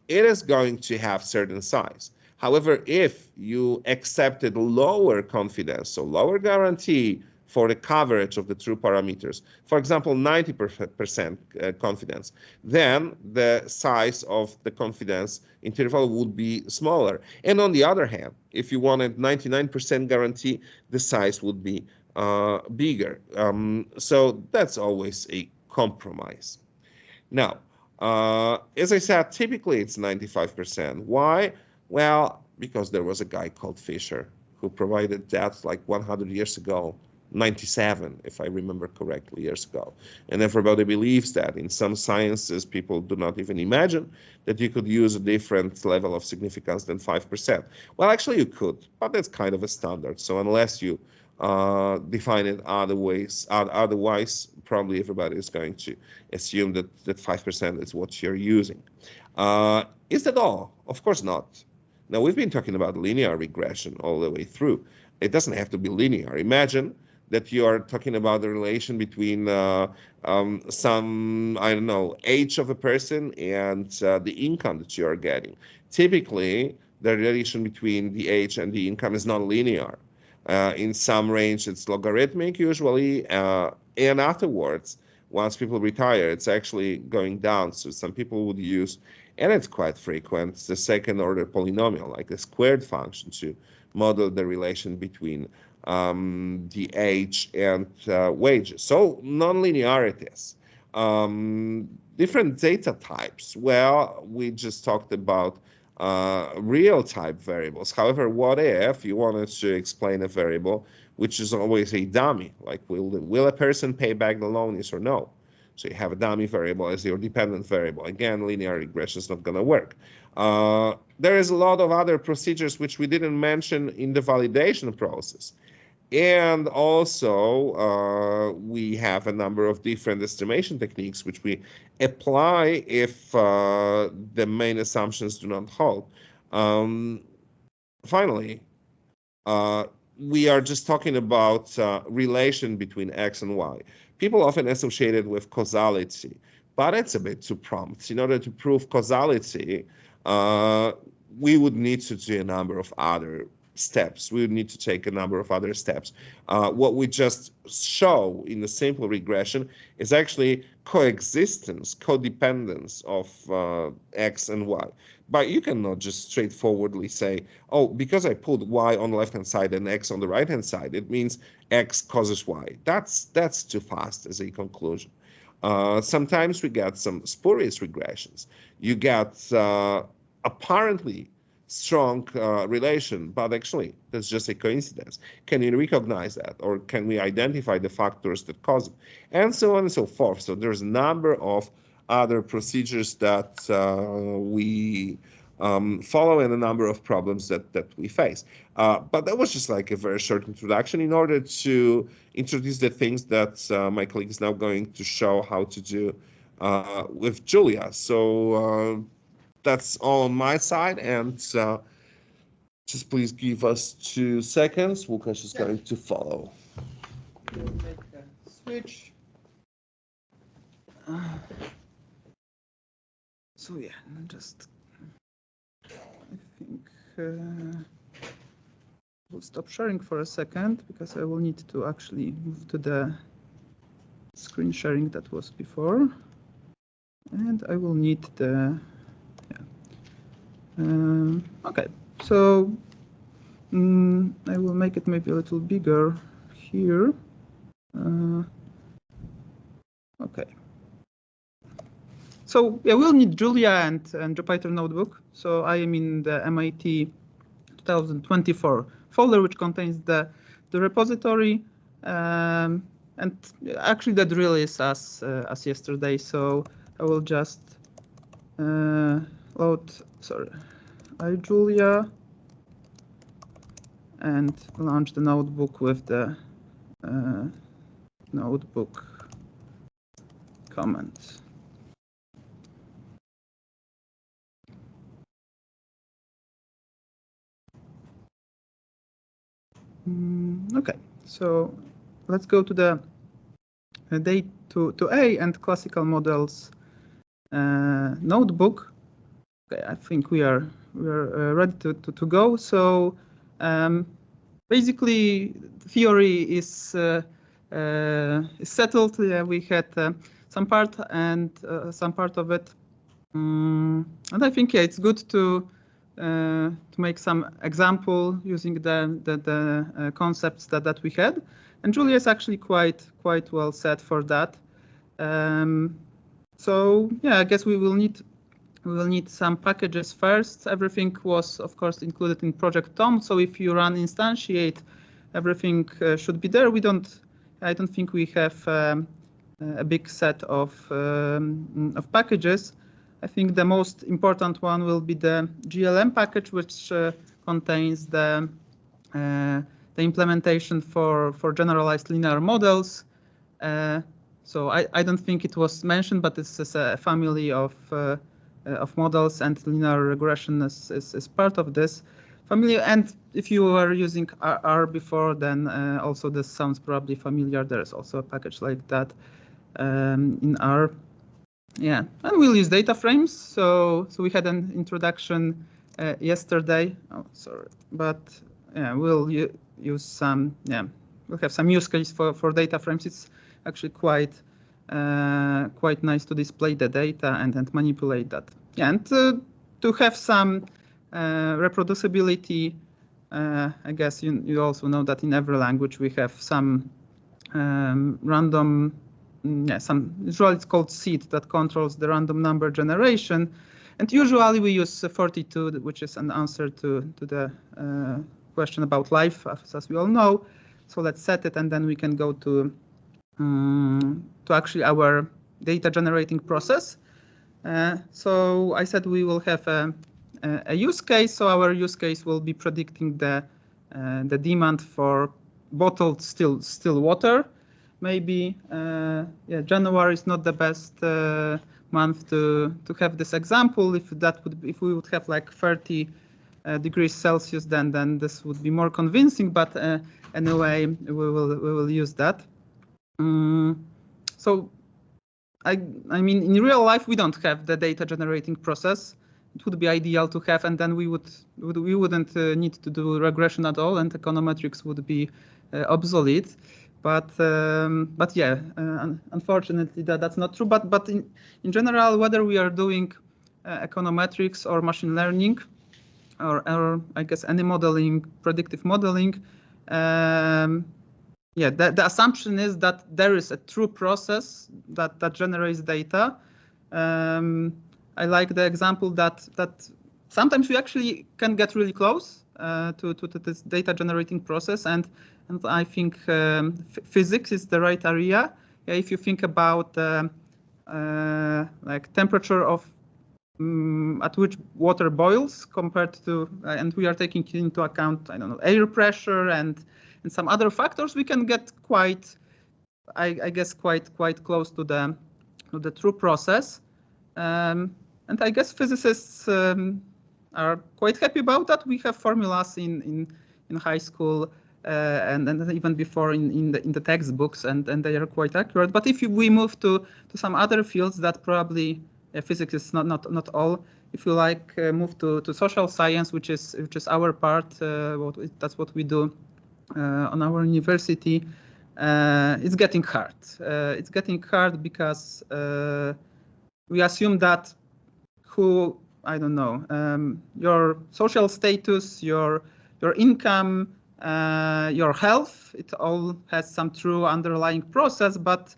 A: it is going to have certain size. However, if you accepted lower confidence, so lower guarantee for the coverage of the true parameters, for example, 90% confidence, then the size of the confidence interval would be smaller. And on the other hand, if you wanted 99% guarantee, the size would be bigger. So that's always a compromise. Now, as I said, typically it's 95%. Why? Well, because there was a guy called Fisher who provided that like 100 years ago, 97, if I remember correctly, years ago. And everybody believes that. In some sciences, people do not even imagine that you could use a different level of significance than 5%. Well, actually you could, but that's kind of a standard. So unless you define it otherwise, probably everybody is going to assume that 5% is what you're using. Is that all? Of course not. Now, we've been talking about linear regression all the way through. It doesn't have to be linear. Imagine that you are talking about the relation between some, I don't know, age of a person and the income that you are getting. Typically, the relation between the age and the income is not linear. In some range, it's logarithmic usually, and afterwards, once people retire, it's actually going down. So some people would use, and it's quite frequent, the second order polynomial, like a squared function, to model the relation between the age and wages. So non-linearities. Different data types. Well, we just talked about real type variables. However, what if you wanted to explain a variable which is always a dummy, like will a person pay back the loan, yes or no? So you have a dummy variable as your dependent variable. Again, linear regression is not going to work. There is a lot of other procedures which we didn't mention in the validation process. And also, we have a number of different estimation techniques which we apply if the main assumptions do not hold. Finally, we are just talking about relation between X and Y. People often associate it with causality, but it's a bit too prompt. In order to prove causality, we would need to do a number of other steps. We would need to take a number of other steps. What we just show in the simple regression is actually coexistence, codependence of X and Y. But you cannot just straightforwardly say, oh, because I put Y on the left-hand side and X on the right-hand side, it means X causes Y. That's too fast as a conclusion. Sometimes we get some spurious regressions. You get apparently strong relation, but actually that's just a coincidence. Can you recognize that, or can we identify the factors that cause it, and so on and so forth? So there's a number of other procedures that we follow, and a number of problems that we face. But that was just like a very short introduction in order to introduce the things that my colleague is now going to show how to do with Julia. So that's all on my side, and just please give us 2 seconds. Łukasz is going to follow.
B: We'll make a switch. So yeah, just I think we'll stop sharing for a second because I will need to actually move to the screen sharing that was before, and I will need the okay, so I will make it maybe a little bigger here. Okay. So yeah, we'll need Julia and Jupyter Notebook. So I am in the MIT 2024 folder, which contains the repository, and actually the drill is as yesterday. So I will just load, sorry, iJulia, and launch the notebook with the notebook comments. Okay, so let's go to the day to A and classical models notebook. Okay, I think we are ready to go. So basically, the theory is settled. Yeah, we had some part and some part of it, and I think yeah, it's good to make some example using the concepts that we had. And Julia is actually quite well set for that. So yeah, I guess we will need some packages first. Everything was, of course, included in Project Tom. So if you run instantiate, everything should be there. I don't think we have a big set of packages. I think the most important one will be the GLM package, which contains the implementation for generalized linear models. So I don't think it was mentioned, but this is a family of models, and linear regression is part of this family. And if you were using R before, then also this sounds probably familiar. There is also a package like that in R. Yeah, and we'll use data frames. So we had an introduction yesterday. Oh, sorry, but yeah, we'll use some. Yeah, we'll have some use case for data frames. It's actually quite nice to display the data and manipulate that. Yeah, and to have some reproducibility. I guess you also know that in every language we have some random. Usually it's called seed that controls the random number generation, and usually we use 42, which is an answer to the question about life, as we all know. So let's set it, and then we can go to actually our data generating process. So I said we will have a use case. So our use case will be predicting the demand for bottled still water. Maybe January is not the best month to have this example. If we would have like 30 degrees Celsius, then this would be more convincing. But anyway, we will use that. So I mean, in real life we don't have the data generating process. It would be ideal to have, and then we wouldn't need to do regression at all, and econometrics would be obsolete. But yeah, unfortunately that's not true. But in general, whether we are doing econometrics or machine learning, or I guess any modeling, predictive modeling, yeah, the assumption is that there is a true process that generates data. I like the example that sometimes we actually can get really close to this data generating process, and I think physics is the right area. Yeah, if you think about like temperature of at which water boils compared to, and we are taking into account, I don't know, air pressure and some other factors, we can get quite, I guess, quite close to the true process. And I guess physicists are quite happy about that. We have formulas in high school and even before in the textbooks, and they are quite accurate. But if we move to some other fields that probably physics is not all. If you like, move to social science, which is our part. That's what we do on our university. It's getting hard. It's getting hard because we assume that I don't know, your social status, your income, your health, it all has some true underlying process, but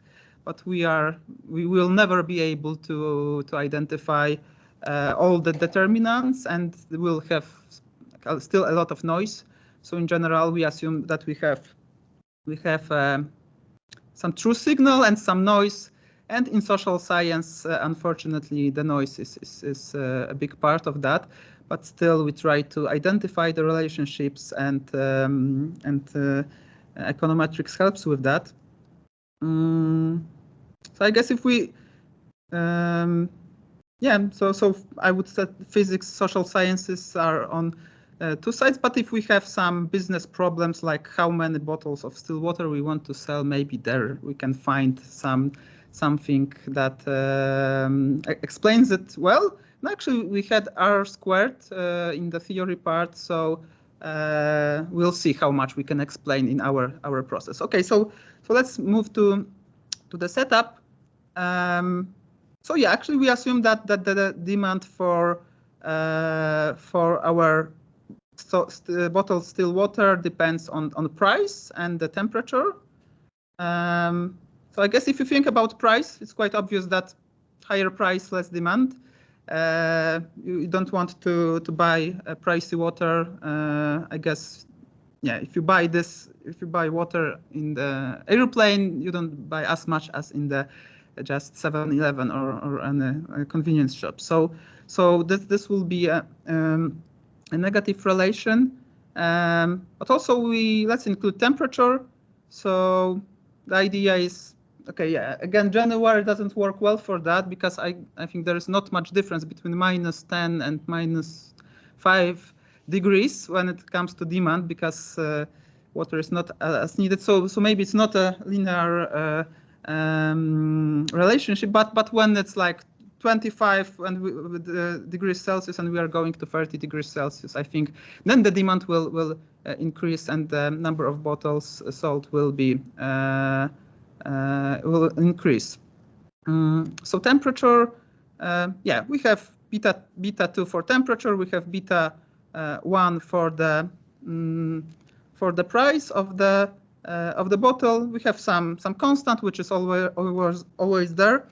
B: we will never be able to identify all the determinants, and we'll have still a lot of noise. So in general, we assume that we have some true signal and some noise. And in social science, unfortunately, the noise is a big part of that. But still, we try to identify the relationships, and econometrics helps with that. So I guess if we, yeah, so I would say physics, social sciences are on two sides. But if we have some business problems, like how many bottles of still water we want to sell, maybe there we can find something that explains it well. And actually, we had R squared in the theory part, so we'll see how much we can explain in our process. Okay, so let's move to the setup. So yeah, actually, we assume that the demand for our bottled still water depends on the price and the temperature. So I guess if you think about price, it's quite obvious that higher price, less demand. You don't want to buy pricey water. I guess, yeah, if you buy water in the airplane, you don't buy as much as in the just 7-Eleven or a convenience shop. So this will be a negative relation. But also let's include temperature. So the idea is, okay, yeah, again, January doesn't work well for that because I think there is not much difference between -10 and -5 degrees when it comes to demand because water is not as needed. So maybe it's not a linear relationship, but when it's like 25 degrees Celsius and we are going to 30 degrees Celsius, I think then the demand will increase and the number of bottles sold will increase. So temperature, yeah, we have beta 2 for temperature. We have beta 1 for the price of the bottle. We have some constant which is always there.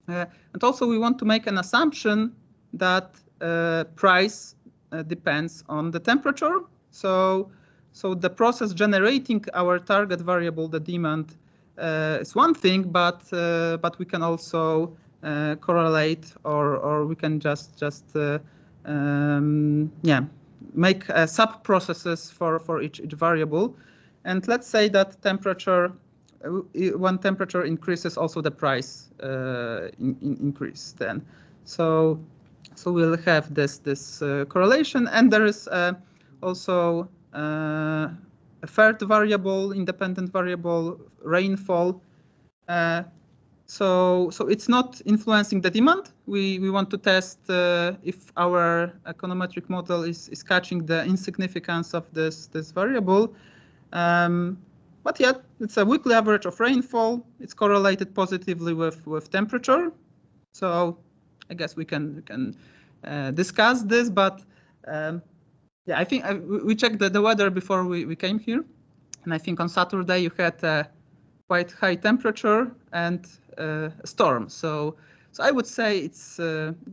B: And also we want to make an assumption that price depends on the temperature. So the process generating our target variable, the demand, is one thing, but we can also correlate or we can just make sub processes for each variable. And let's say that when temperature increases, also the price increase then. So we'll have this correlation, and there is also a third variable, independent variable, rainfall. So it's not influencing the demand. We want to test if our econometric model is catching the insignificance of this variable. But yeah, it's a weekly average of rainfall. It's correlated positively with temperature. So I guess we can discuss this, but yeah, I think we checked the weather before we came here, and I think on Saturday you had a quite high temperature and a storm. So I would say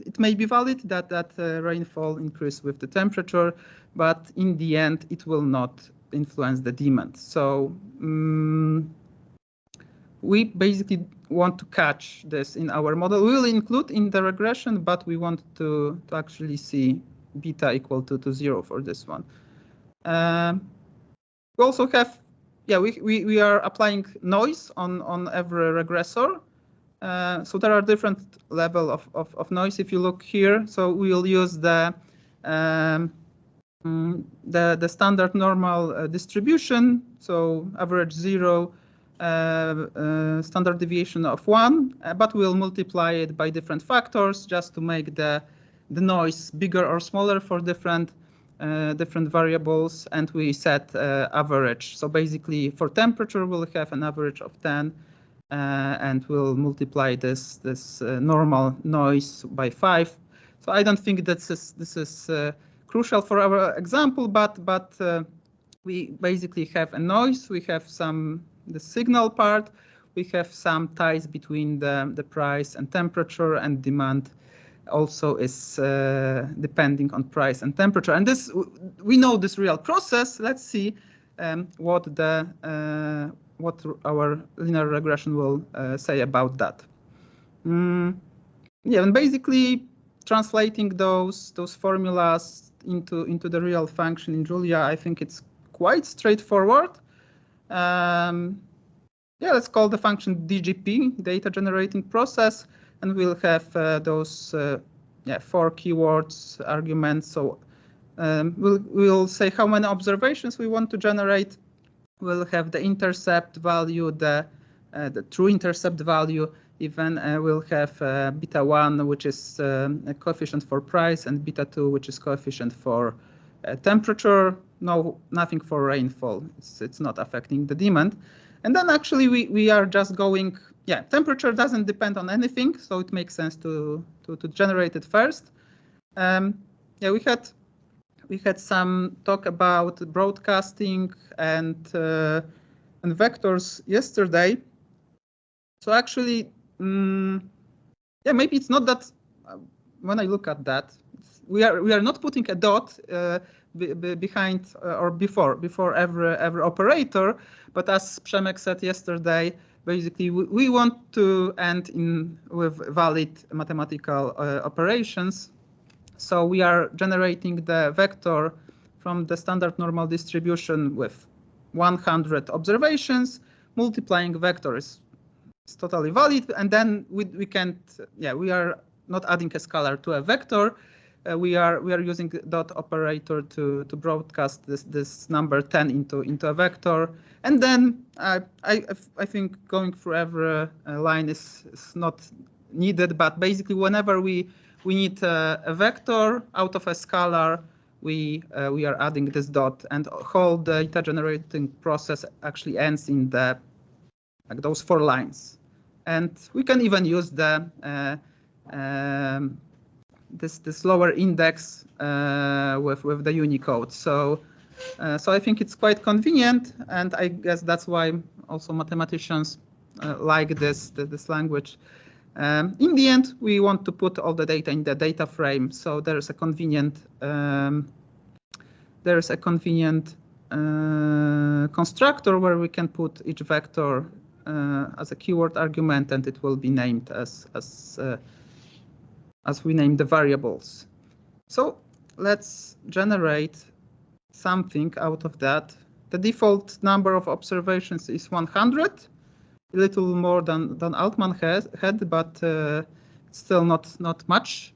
B: it may be valid that rainfall increase with the temperature, but in the end it will not influence the demand. So we basically want to catch this in our model. We will include in the regression, but we want to actually see beta equal to 0 for this one. We also have, yeah, we are applying noise on every regressor. So there are different level of noise. If you look here, so we will use the standard normal distribution, so average 0, standard deviation of 1, but we'll multiply it by different factors just to make the noise bigger or smaller for different variables, and we set average. So basically for temperature we'll have an average of 10, and we'll multiply this normal noise by 5. So I don't think this is crucial for our example, but we basically have a noise. We have the signal part. We have some ties between the price and temperature, and demand also is depending on price and temperature. And this, we know this real process. Let's see what our linear regression will say about that. Yeah, and basically translating those formulas into the real function in Julia, I think it's quite straightforward. Yeah, let's call the function DGP, data generating process, and we'll have those 4 keywords arguments. So we'll say how many observations we want to generate. We'll have the intercept value, the true intercept value. Even we'll have beta 1, which is a coefficient for price, and beta 2, which is coefficient for temperature. No, nothing for rainfall. It's not affecting the demand. And then actually we are just going, yeah, temperature doesn't depend on anything, so it makes sense to generate it first. Yeah, we had some talk about broadcasting and vectors yesterday. So actually, yeah, maybe it's not that. When I look at that, we are not putting a dot behind or before every operator, but as Przemek said yesterday, basically we want to end with valid mathematical operations. So we are generating the vector from the standard normal distribution with 100 observations. Multiplying vector is totally valid, and then we can't. Yeah, we are not adding a scalar to a vector. We are using dot operator to broadcast this number 10 into a vector, and then I think going through every line is not needed. But basically, whenever we need a vector out of a scalar, we are adding this dot, and whole data generating process actually ends in the those 4 lines. And we can even use the this lower index with the Unicode. So I think it's quite convenient, and I guess that's why also mathematicians like this language. In the end, we want to put all the data in the data frame, so there is a convenient constructor where we can put each vector as a keyword argument, and it will be named as we name the variables. So let's generate something out of that. The default number of observations is 100, a little more than Altman had, but still not much.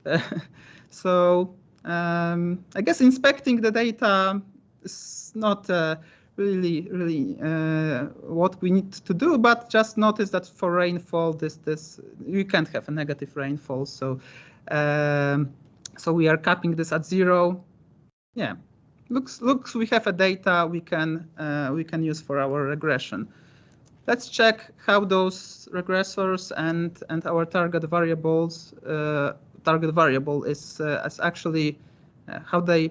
B: So I guess inspecting the data is not really what we need to do, but just notice that for rainfall, this you can't have a negative rainfall. So so we are capping this at 0. Yeah, looks we have a data we can use for our regression. Let's check how those regressors and our target variables target variable is actually how they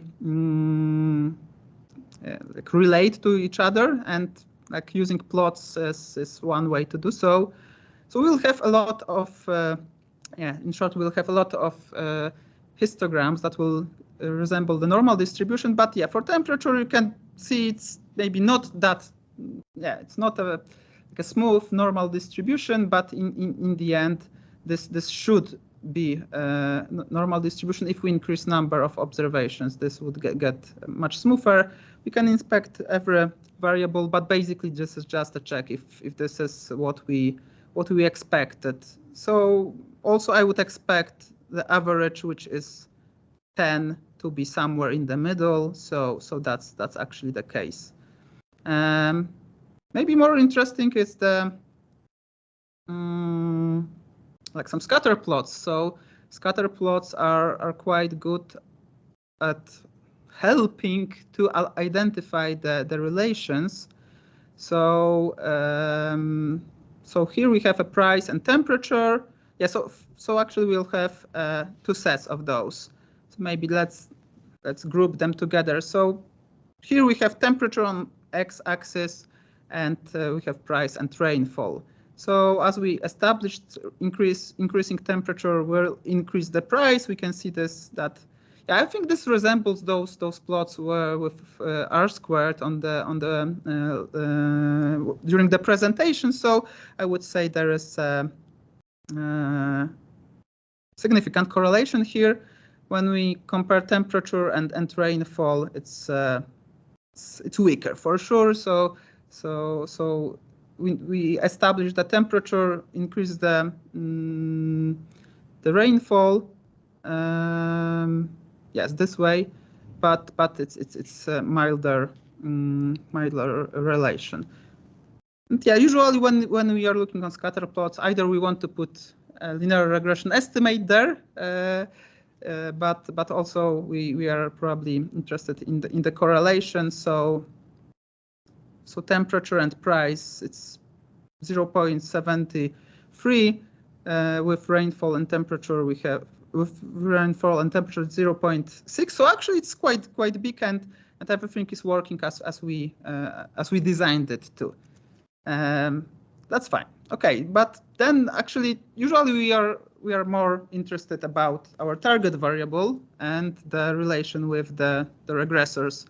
B: like relate to each other, and like using plots is one way to do so. So we'll have a lot of in short, we'll have a lot of histograms that will resemble the normal distribution. But yeah, for temperature, you can see it's maybe not that. Yeah, it's not like a smooth normal distribution, but in the end, this should be normal distribution. If we increase number of observations, this would get much smoother. We can inspect every variable, but basically this is just a check if this is what we expected. So also I would expect the average, which is 10, to be somewhere in the middle. So that's actually the case. Maybe more interesting is the like some scatter plots. So scatter plots are quite good at helping to identify the relations. So so here we have a price and temperature. Yeah, so actually we'll have 2 sets of those. So maybe let's group them together. So here we have temperature on x-axis, and we have price and rainfall. So as we established, increasing temperature will increase the price. We can see that. Yeah, I think this resembles those plots were with R² on the during the presentation. So I would say there is a significant correlation here. When we compare temperature and rainfall, it's weaker for sure. So we established that temperature increases the rainfall. Yes, this way, but it's a milder relation. And yeah, usually when we are looking on scatter plots, either we want to put a linear regression estimate there, but also we are probably interested in the correlation. So temperature and price, it's 0.73. With rainfall and temperature, we have with rainfall and temperature 0.6. So actually, it's quite big, and everything is working as we designed it to. that's fine. Okay, but then actually, usually we are more interested about our target variable and the relation with the regressors.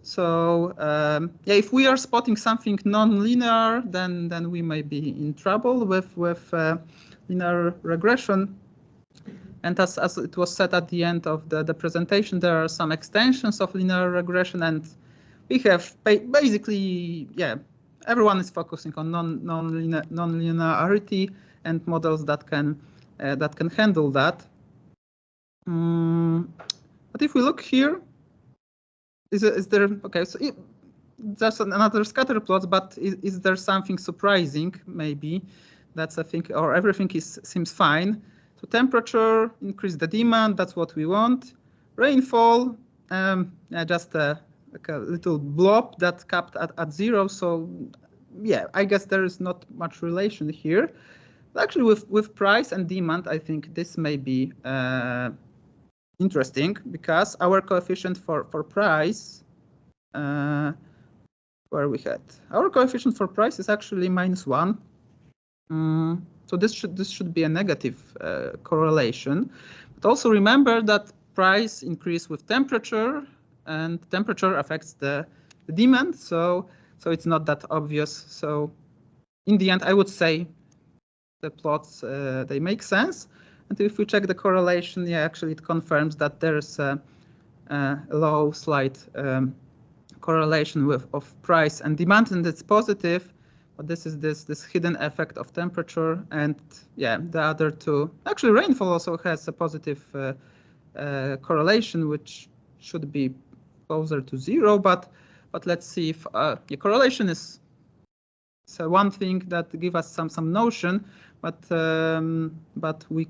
B: So yeah, if we are spotting something non-linear, then we may be in trouble with linear regression. And as it was said at the end of the presentation, there are some extensions of linear regression, and we have basically, yeah, everyone is focusing on non-linearity and models that can handle that. But if we look here, is there, okay, so just another scatter plot, but is there something surprising? Maybe that's, I think, or everything seems fine. So temperature, increase the demand, that's what we want. Rainfall, yeah, just like a little blob that capped at 0. So yeah, I guess there is not much relation here. But actually, with price and demand, I think this may be interesting, because our coefficient for price, where we had our coefficient for price is actually -1. So this should be a negative correlation. But also remember that price increase with temperature, and temperature affects the demand. So it's not that obvious. So in the end, I would say the plots they make sense. And if we check the correlation, yeah, actually it confirms that there's a low slight correlation of price and demand, and it's positive. But this is this hidden effect of temperature, and yeah, the other two. Actually, rainfall also has a positive correlation, which should be closer to 0. But let's see if the correlation is one thing that give us some notion. But we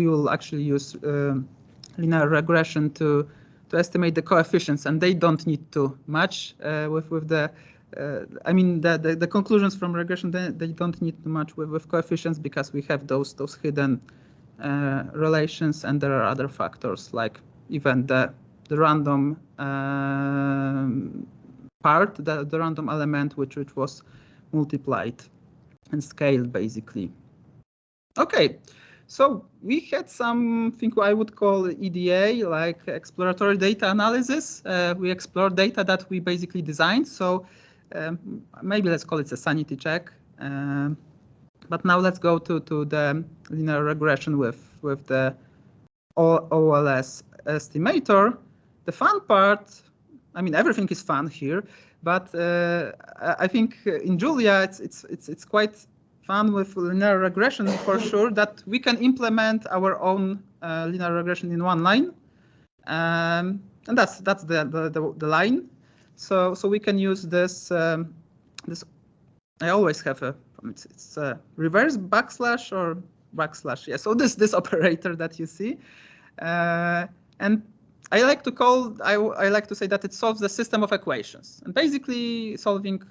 B: will actually use linear regression to estimate the coefficients, and they don't need to match with the. I mean, the conclusions from regression, they don't need to match with coefficients, because we have those hidden relations, and there are other factors like even the random part, the random element which was multiplied and scaled basically. Okay, so we had something I would call EDA, like exploratory data analysis. We explored data that we basically designed. So maybe let's call it a sanity check. But now let's go to the linear regression with the OLS estimator. The fun part, I mean, everything is fun here, but I think in Julia it's quite fun with linear regression for sure, that we can implement our own linear regression in one line, and that's the line. So we can use this. This I always have it's a reverse backslash or backslash. Yeah. So this operator that you see, and I like to say that it solves the system of equations. And basically, solving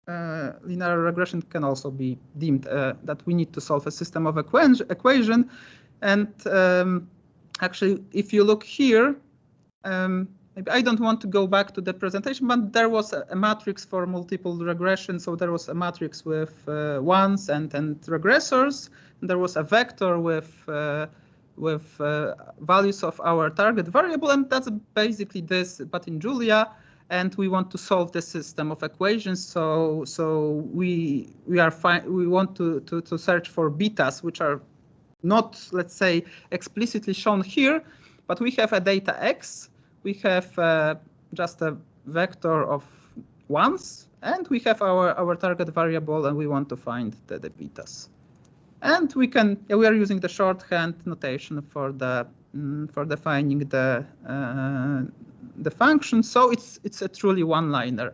B: linear regression can also be deemed that we need to solve a system of equation. And actually, if you look here, maybe I don't want to go back to the presentation, but there was a matrix for multiple regression. So there was a matrix with ones and regressors, and there was a vector with values of our target variable, and that's basically this, but in Julia. And we want to solve the system of equations. So we want to search for betas, which are not, let's say, explicitly shown here, but we have a data X. We have just a vector of ones, and we have our target variable, and we want to find the betas. And we are using the shorthand notation for defining the function. So it's a truly one-liner.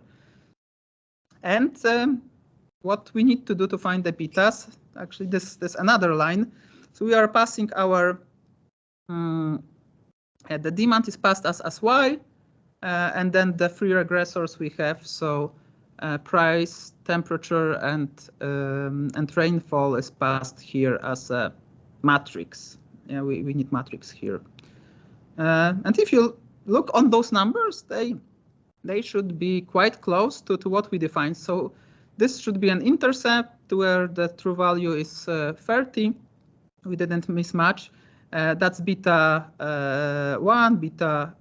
B: And what we need to do to find the betas, actually this another line. So we are passing our the demand is passed as y, and then the three regressors we have. So price, temperature, and rainfall is passed here as a matrix. Yeah, we need matrix here. And if you look on those numbers, they should be quite close to what we defined. So this should be an intercept. where the true value is 30. We didn't miss much. That's beta 1, beta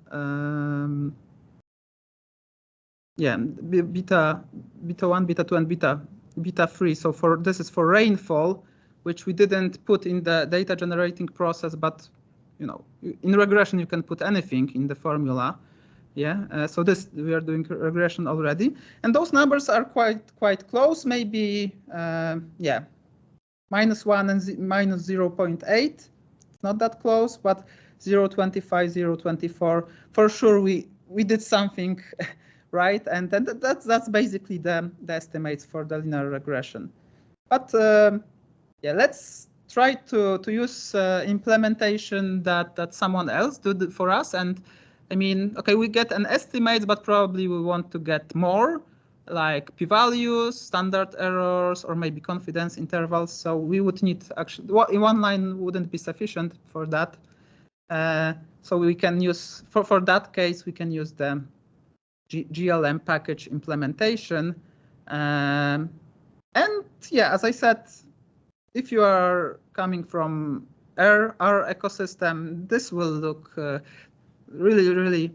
B: beta 1, beta 2, and beta 3. So this is for rainfall, which we didn't put in the data generating process, but in regression you can put anything in the formula. Yeah, so this we are doing regression already, and those numbers are quite close. Maybe -1 and -0.8. It's not that close, but 0.25, 0.24. For sure, we did something right, and then that's basically the estimates for the linear regression. But yeah, let's try to use implementation that someone else did for us. And I mean, okay, we get an estimate, but probably we want to get more, like p-values, standard errors, or maybe confidence intervals. So we would need actually, in one line wouldn't be sufficient for that. So we can use, for that case, we can use the GLM package implementation. And yeah, as I said, if you are coming from our ecosystem, this will look really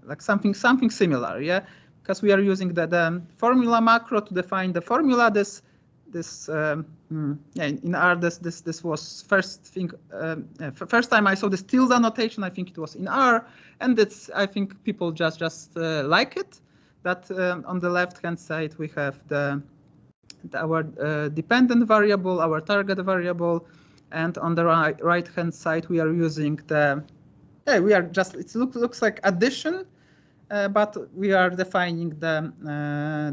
B: like something similar, yeah, because we are using the formula macro to define the formula. In R, this was first time I saw this tilde notation. I think it was in R, and I think people just like it. That on the left hand side we have our dependent variable, our target variable, and on the right hand side we are using it looks like addition, but we are defining the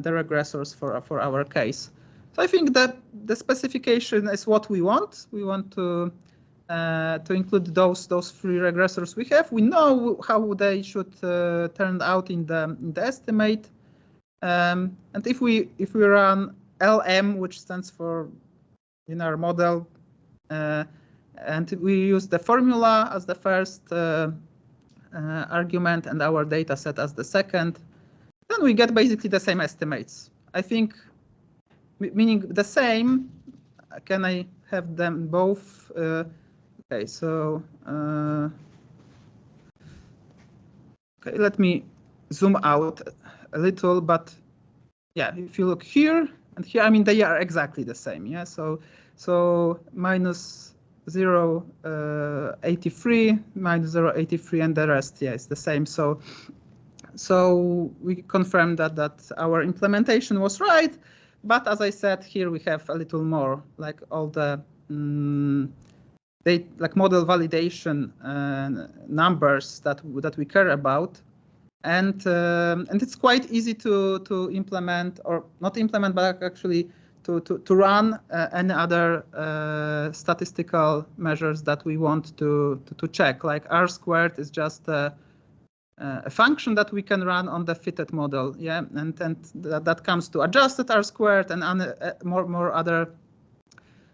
B: regressors for our case. So I think that the specification is what we want. We want to include those three regressors we have. We know how they should turn out in the estimate, and if we run LM, which stands for linear model, and we use the formula as the first argument and our data set as the second, then we get basically the same estimates. I think, meaning the same, can I have them both? Okay, so okay, let me zoom out a little, but yeah, if you look here and here, I mean, they are exactly the same, yeah? So minus 0.83, minus 0.83, and the rest, yeah, it's the same. So we confirmed that our implementation was right, but as I said, here we have a little more, like all the like model validation numbers that we care about. And it's quite easy to implement, or not implement, but actually to run any other statistical measures that we want to check. Like R squared is just a function that we can run on the fitted model, yeah, and that comes to adjusted R squared and more other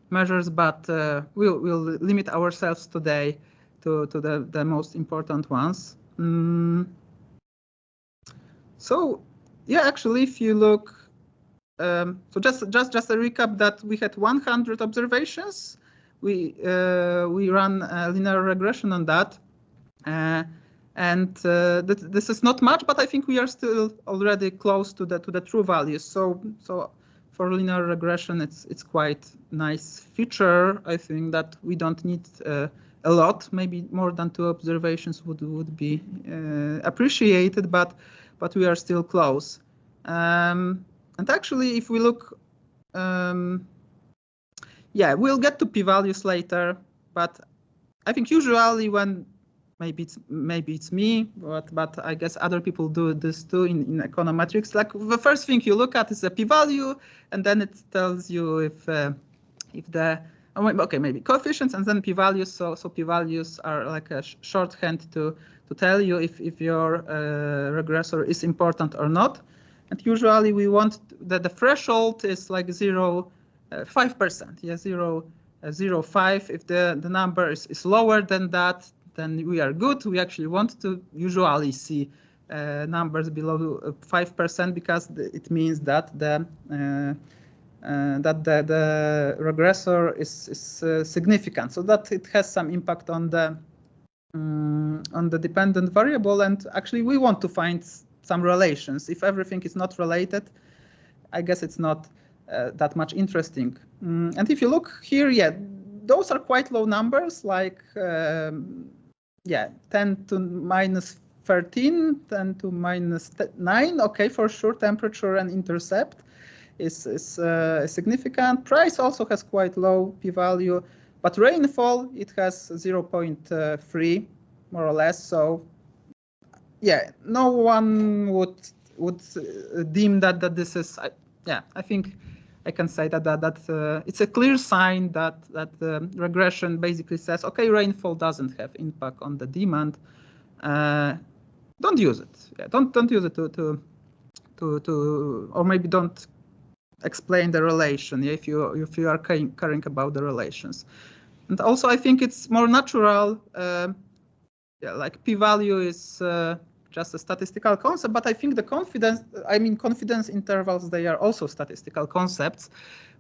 B: measures. But we'll limit ourselves today to the most important ones. So yeah, actually, if you look, so just a recap that we had 100 observations. We ran a linear regression on that, and this is not much, but I think we are still already close to the true values. So for linear regression, it's quite nice feature. I think that we don't need a lot. Maybe more than 2 observations would be appreciated, but we are still close. And actually, if we look, yeah, we'll get to p-values later, but I think usually when maybe it's me, but I guess other people do this too in econometrics. Like the first thing you look at is the p-value, and then it tells you if the maybe coefficients and then p-values. So p-values are like a shorthand to tell you if your regressor is important or not. And usually we want that the threshold is like 5%, yeah, 0.05. If the number is lower than that, then we are good. We actually want to usually see numbers below 5% because it means that that the regressor is significant, so that it has some impact on the dependent variable. And actually, we want to find some relations. If everything is not related, I guess it's not that much interesting. And if you look here, yeah, those are quite low numbers, like 10 to minus 13, 10 to minus 9. Okay, for sure, temperature and intercept is significant. Price also has quite low p-value, but rainfall, it has 0.3 more or less. So yeah, no one would deem that this is, I think I can say that it's a clear sign that the regression basically says, okay, rainfall doesn't have impact on the demand. Don't use it. Yeah, don't use it to or maybe don't explain the relation. Yeah, if you are caring about the relations. And also, I think it's more natural. Like p-value is just a statistical concept, but I think the confidence intervals, they are also statistical concepts,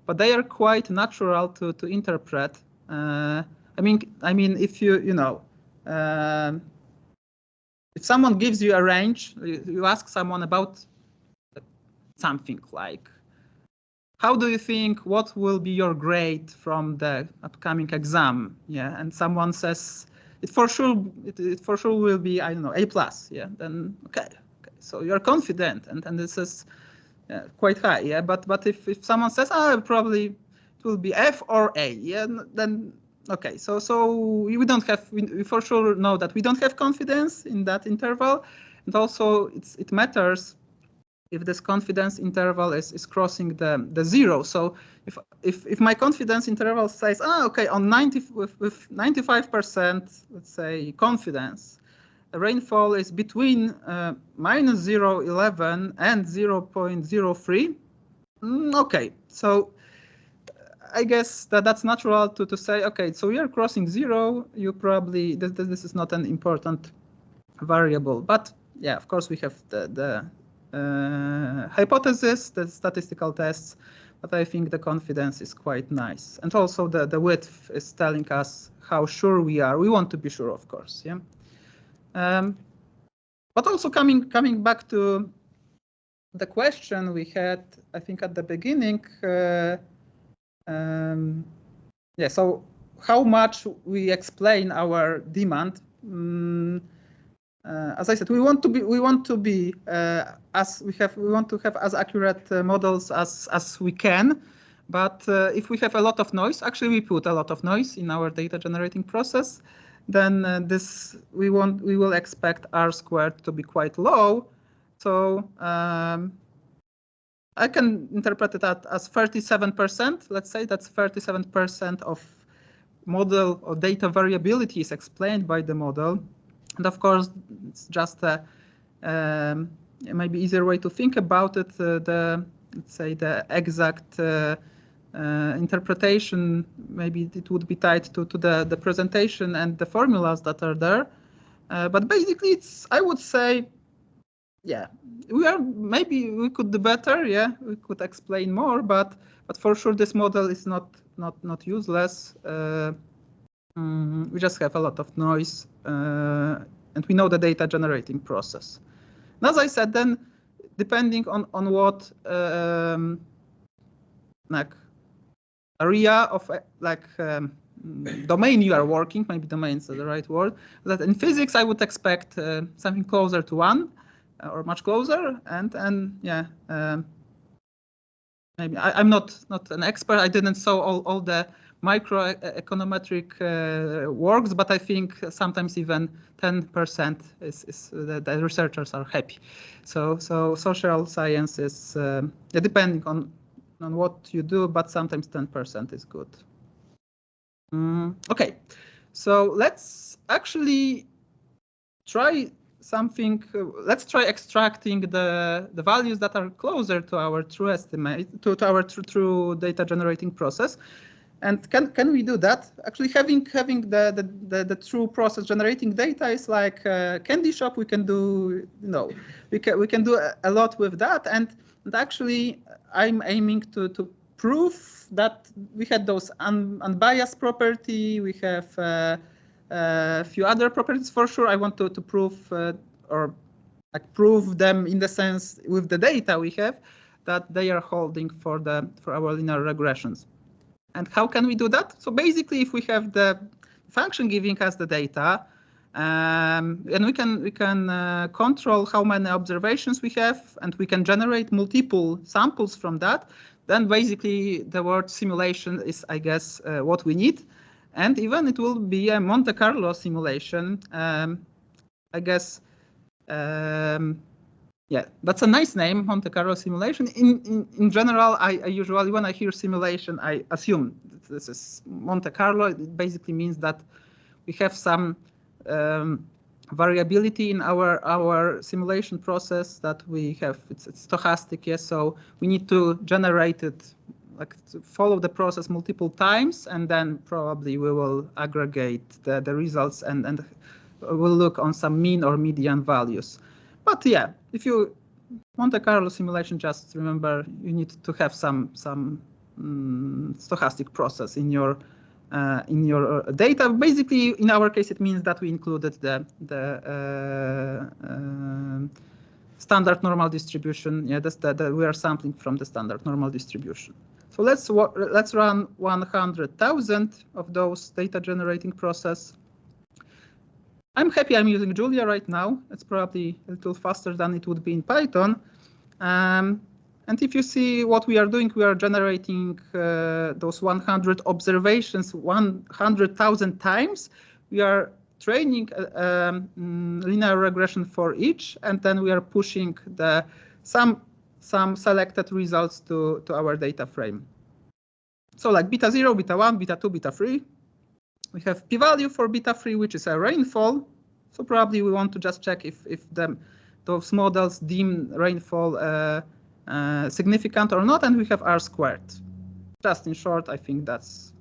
B: but they are quite natural to interpret. I mean, if if someone gives you a range, you ask someone about something like, how do you think, what will be your grade from the upcoming exam? Yeah, and someone says, it for sure will be, I don't know, A+. Yeah, then okay. So you're confident, and this is quite high. Yeah, but if someone says, probably it will be F or A. Yeah, then okay. So we don't have, we for sure know that we don't have confidence in that interval, and also it matters if this confidence interval is crossing the zero. So if my confidence interval says, okay, on 95%, let's say, confidence, the rainfall is between minus 0.11 and 0.03. Okay, so I guess that's natural to say, okay, so you're crossing zero, you probably, this is not an important variable. But yeah, of course, we have the hypothesis, the statistical tests, but I think the confidence is quite nice. And also the width is telling us how sure we are. We want to be sure, of course, yeah. But also coming back to the question we had, I think at the beginning, so how much we explain our demand. As I said, we want to have as accurate models as we can. But if we have a lot of noise, actually we put a lot of noise in our data generating process, then we will expect R² to be quite low. So I can interpret it as 37%. Let's say that's 37% of model or data variability is explained by the model. And of course, it's just a maybe easier way to think about it. Let's say the exact interpretation, maybe it would be tied to the presentation and the formulas that are there. But basically, I would say, yeah, maybe we could do better. Yeah, we could explain more, but for sure this model is not useless. We just have a lot of noise, and we know the data generating process. And as I said, then depending on what like area of domain you are working, maybe domain is the right word. That in physics I would expect something closer to 1 or much closer, and yeah. Maybe I'm not an expert. I didn't saw all the microeconometric works, but I think sometimes even 10% is the researchers are happy. So social science is depending on what you do, but sometimes 10% is good. Okay, so let's actually try something. Let's try extracting the values that are closer to our true estimate, to our true data generating process. And can we do that? Actually, having the true process generating data is like a candy shop. We can do, we can do a lot with that. And actually, I'm aiming to proof that we had those unbiased property. We have a few other properties for sure. I want to prove or like prove them in the sense with the data we have that they are holding for our linear regressions. And how can we do that? So basically, if we have the function giving us the data, and we can control how many observations we have, and we can generate multiple samples from that, then basically the word simulation is, I guess, what we need. And even it will be a Monte Carlo simulation. I guess, yeah, that's a nice name, Monte Carlo simulation. In general, I usually, when I hear simulation, I assume this is Monte Carlo. It basically means that we have some variability in our simulation process that we have. It's stochastic, yes. So we need to generate it, like to follow the process multiple times, and then probably we will aggregate the results and we'll look on some mean or median values. But yeah, if you Monte Carlo simulation, just remember you need to have some stochastic process in your data. Basically, in our case, it means that we included the standard normal distribution. Yeah, that's that we are sampling from the standard normal distribution. So let's run 100,000 of those data generating process. I'm happy I'm using Julia right now. It's probably a little faster than it would be in Python. And if you see what we are doing, we are generating those 100 observations 100,000 times. We are training linear regression for each, and then we are pushing some selected results to our data frame. So like beta 0, beta 1, beta 2, beta 3. We have p-value for beta 3, which is a rainfall. So probably we want to just check if those models deem rainfall significant or not, and we have r squared. Just in short, I think that's,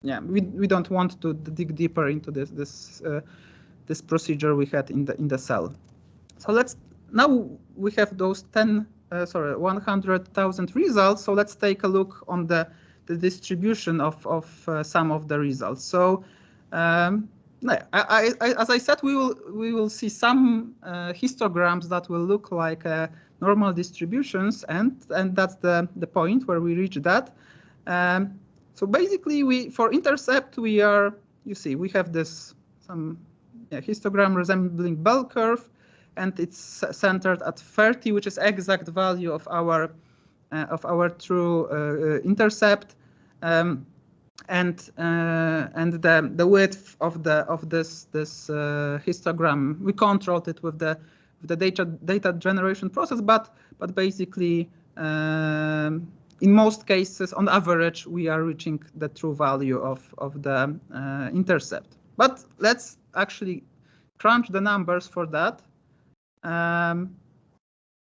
B: yeah, we don't want to dig deeper into this procedure we had in the cell. So now we have those 100,000 results. So let's take a look on the distribution of some of the results. So as I said, we will see some histograms that will look like normal distributions, and that's the point where we reach that. So basically, for intercept, we have this histogram resembling bell curve, and it's centered at 30, which is exact value of our true intercept, and the width of this histogram, we controlled it with the data generation process, but basically in most cases, on average, we are reaching the true value of the intercept. But let's actually crunch the numbers for that.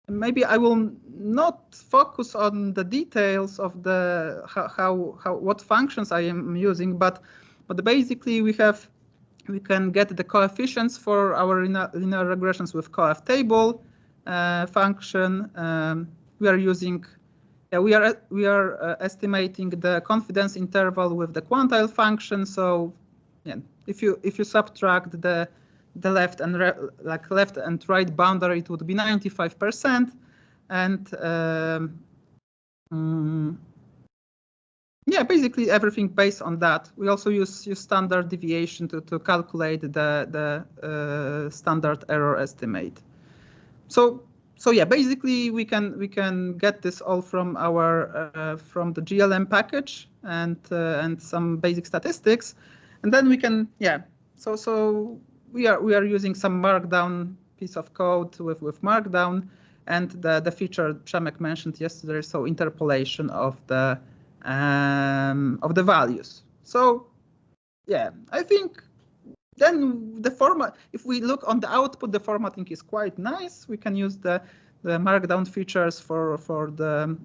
B: Maybe I will not focus on the details of what functions I am using, but basically we can get the coefficients for our linear regressions with coef table function. We are estimating the confidence interval with the quantile function. So yeah, if you subtract the left and left and right boundary, it would be 95%, and yeah, basically everything based on that. We also use standard deviation to calculate the standard error estimate. So yeah, basically we can get this all from from the GLM package and some basic statistics, and then we can, yeah. So we are using some Markdown piece of code with Markdown, and the feature Przemek mentioned yesterday, so interpolation of the values. So yeah, I think then the format, if we look on the output, the formatting is quite nice. We can use the Markdown features for the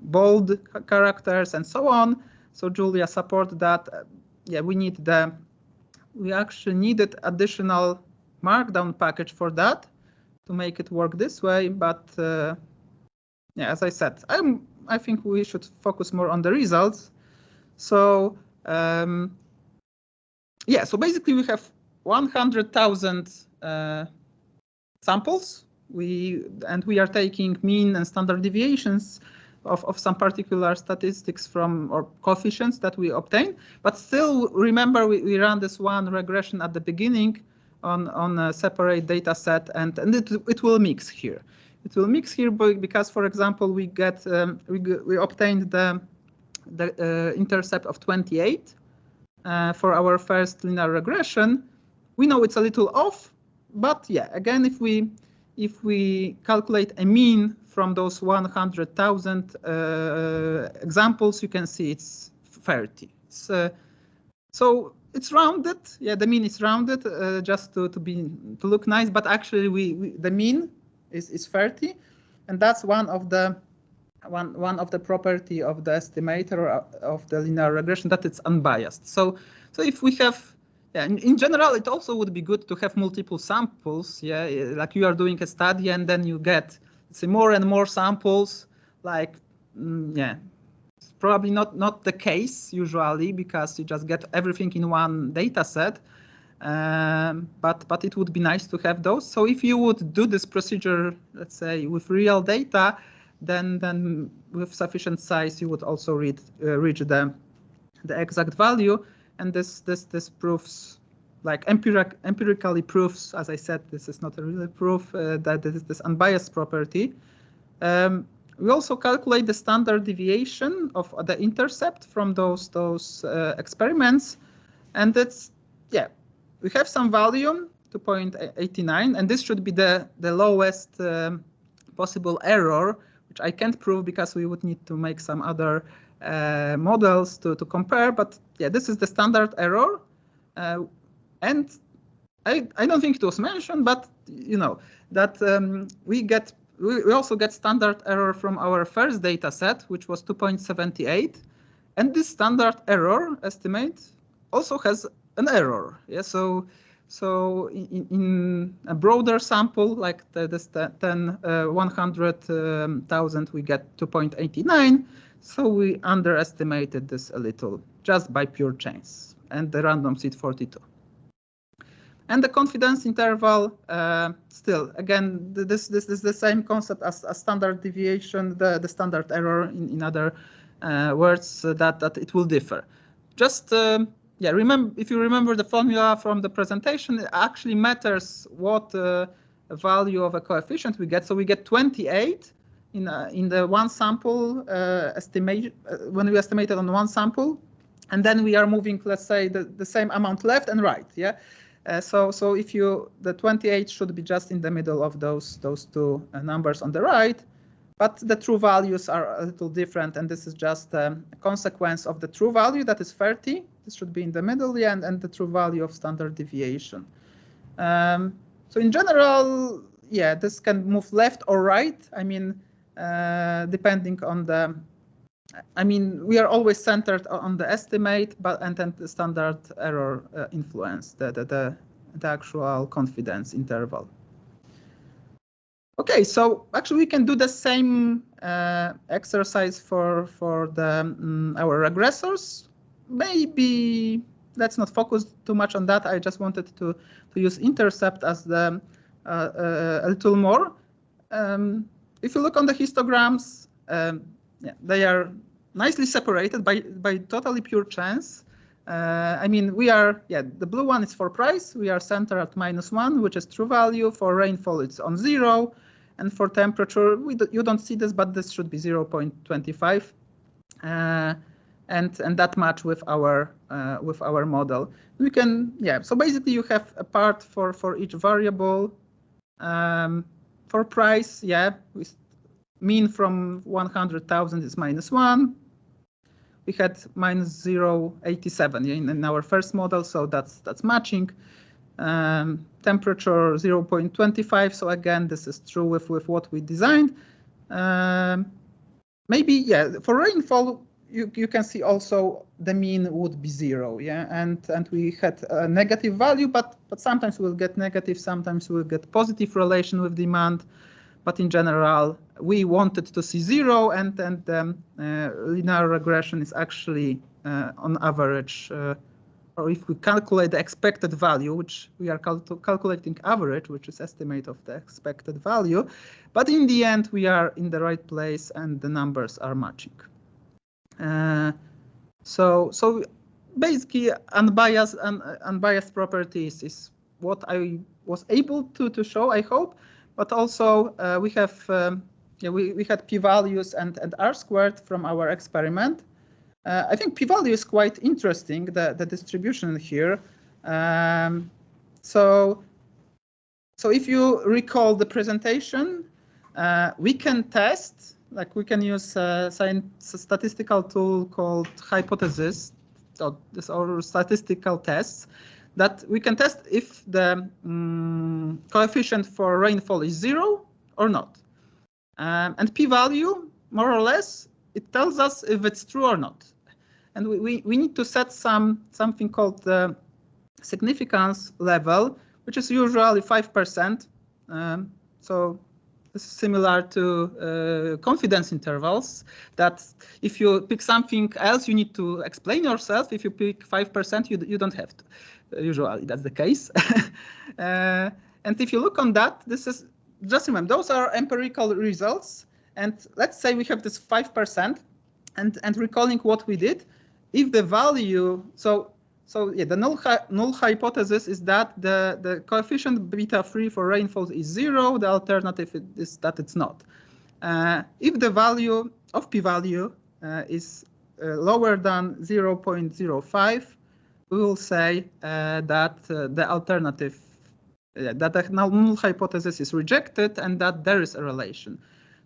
B: bold characters and so on. So Julia support that. Yeah, we actually needed additional Markdown package for that to make it work this way. But yeah, as I said, I think we should focus more on the results. So yeah, so basically we have 100,000 samples. We are taking mean and standard deviations of some particular statistics from or coefficients that we obtain. But still, remember, we ran this one regression at the beginning on a separate data set, and it will mix here. It will mix here because, for example, we get we obtained the intercept of 28 for our first linear regression. We know it's a little off, but yeah, again, if we calculate a mean from those 100,000 examples, you can see it's 30. So it's rounded. Yeah, the mean is rounded just to look nice, but actually the mean is 30, and that's one of the property of the estimator of the linear regression, that it's unbiased. So if we have, yeah, in general, it also would be good to have multiple samples. Yeah, like you are doing a study and then you get, let's say, more and more samples. Like, yeah, it's probably not the case usually because you just get everything in one data set. But it would be nice to have those. So if you would do this procedure, let's say with real data, then with sufficient size, you would also reach the exact value. And this proves, like empirically proves, as I said, this is not a real proof that this is this unbiased property. We also calculate the standard deviation of the intercept from those experiments, and it's, yeah, we have some value 2.89, and this should be the lowest possible error, which I can't prove because we would need to make some other models to compare. But yeah, this is the standard error, and I don't think it was mentioned, but you know that we also get standard error from our first data set, which was 2.78, and this standard error estimate also has an error. Yeah, so in a broader sample, like this 100,000, we get 2.89. So we underestimated this a little just by pure chance, and the random seed 42. And the confidence interval, still, again, this is the same concept as standard deviation, the standard error in other words, that it will differ. Just yeah, if you remember the formula from the presentation, it actually matters what value of a coefficient we get. So we get 28 in the one sample estimate when we estimated on one sample, and then we are moving, let's say, the same amount left and right. Yeah. So if the 28 should be just in the middle of those two numbers on the right, but the true values are a little different, and this is just a consequence of the true value that is 30. This should be in the middle, yeah, and the true value of standard deviation. So in general, yeah, this can move left or right. I mean, depending on the, I mean, we are always centered on the estimate, and then the standard error influence the actual confidence interval. Okay, so actually we can do the same exercise for our regressors. Maybe let's not focus too much on that. I just wanted to use intercept as a little more. If you look on the histograms, yeah, they are nicely separated by totally pure chance. I mean, we are, yeah, the blue one is for price. We are centered at -1, which is true value. For rainfall, it's on 0. And for temperature, you don't see this, but this should be 0.25. And that match with our model. We can, yeah, so basically you have a part for each variable. For price, yeah, mean from 100,000 is -1. We had -0.87 in our first model, so that's matching. Temperature 0.25. So again, this is true with what we designed. Maybe, yeah, for rainfall, you can see also the mean would be 0. Yeah, and we had a negative value, but sometimes we'll get negative, sometimes we'll get positive relation with demand. but in general, we wanted to see 0, and linear regression is actually on average, or if we calculate the expected value, which we are calculating average, which is estimate of the expected value, but in the end, we are in the right place and the numbers are matching. So basically, unbiased properties is what I was able to show, I hope, but also we have we had p-values and r-squared from our experiment. I think p-value is quite interesting, the distribution here. So if you recall the presentation, we can test, like we can use a statistical tool called hypothesis, or statistical tests, that we can test if the coefficient for rainfall is 0 or not. And p-value, more or less, it tells us if it's true or not. And we need to set something called the significance level, which is usually 5%. So this is similar to confidence intervals, that if you pick something else, you need to explain yourself. If you pick 5%, you don't have to. Usually that's the case. And if you look on that, this is, just remember, those are empirical results. And let's say we have this 5%, and recalling what we did, if the value, so yeah, the null hypothesis is that the coefficient beta-3 for rainfall is 0. The alternative is that it's not. If the value of p-value is lower than 0.05, we will say that the alternative, that the null hypothesis is rejected and that there is a relation.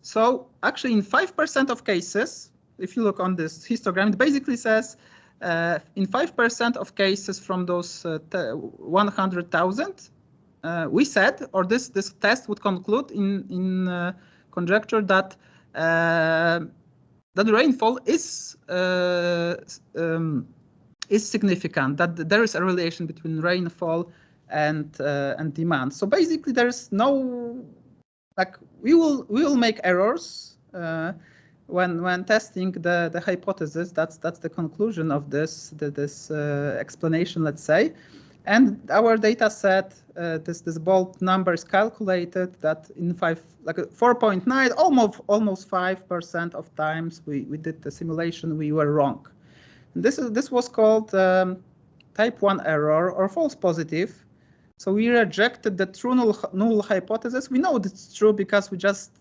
B: So actually in 5% of cases, if you look on this histogram, it basically says in 5% of cases from those 100,000, we said, or this test would conclude in conjecture that that rainfall is significant, that there is a relation between rainfall and demand. So basically, there is no, like, we will make errors when testing the hypothesis. That's the conclusion of this explanation, let's say. And our data set, this bold number is calculated that in 4.9, almost 5% of times we did the simulation, we were wrong. And this was called type 1 error or false positive. So we rejected the true null hypothesis. We know it's true because we just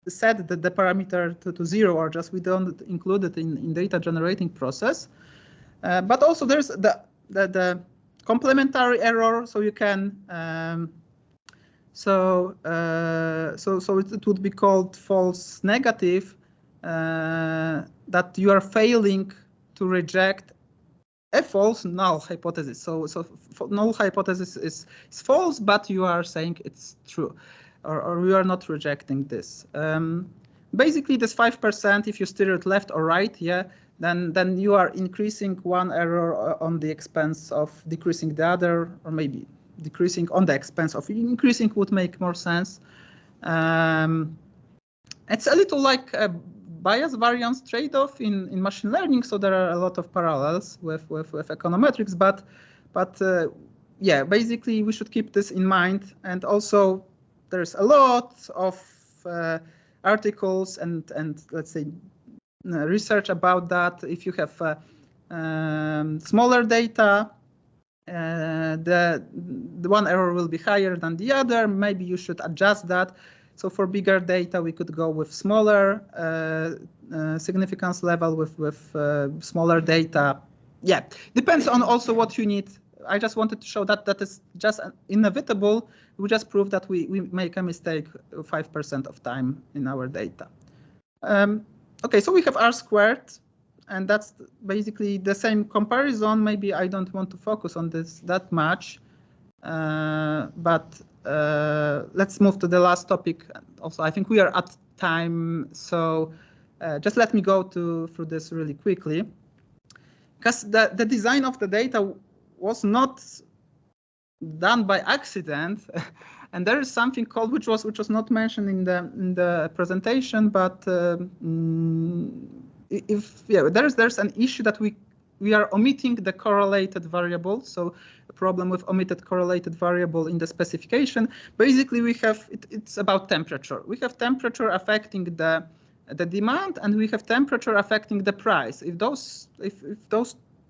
B: set the parameter to 0, or just we don't include it in data generating process. But also there's the complementary error. So you can so it would be called false negative, that you are failing to reject a false null hypothesis. So null hypothesis is false, but you are saying it's true, or you are not rejecting this. Basically, this 5%, if you steer it left or right, yeah, then you are increasing one error on the expense of decreasing the other, or maybe decreasing on the expense of increasing would make more sense. It's a little like a bias variance trade-off in machine learning, so there are a lot of parallels with econometrics, but yeah, basically we should keep this in mind. And also there's a lot of articles and let's say research about that. If you have smaller data, the one error will be higher than the other. Maybe you should adjust that. So for bigger data, we could go with smaller significance level, with smaller data. Yeah, depends on also what you need. I just wanted to show that is just inevitable. We just prove that we make a mistake 5% of time in our data. Okay, so we have r², and that's basically the same comparison. Maybe I don't want to focus on this that much, but let's move to the last topic. Also, I think we are at time, so just let me go through this really quickly, because the design of the data was not done by accident. And there is something called, which was not mentioned in the presentation, but there's an issue that we are omitting the correlated variable. So a problem with omitted correlated variable in the specification. Basically, we have it's about temperature. We have temperature affecting the demand, and we have temperature affecting the price. If those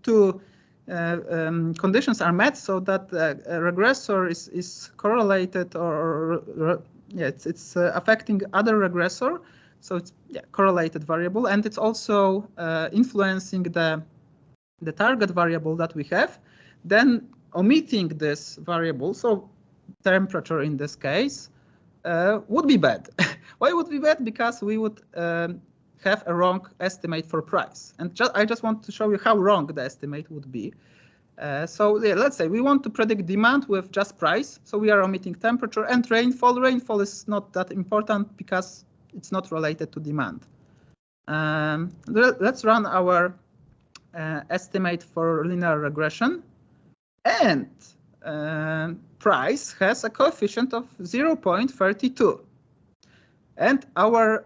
B: two conditions are met, so that a regressor is correlated, or it's affecting other regressor, so it's correlated variable, and it's also influencing the target variable that we have. Then omitting this variable, so temperature in this case, would be bad. Why would be bad? Because we would have a wrong estimate for price. And I just want to show you how wrong the estimate would be. Let's say we want to predict demand with just price. So we are omitting temperature and rainfall. Rainfall is not that important because it's not related to demand. Let's run our estimate for linear regression. And price has a coefficient of 0.32. And our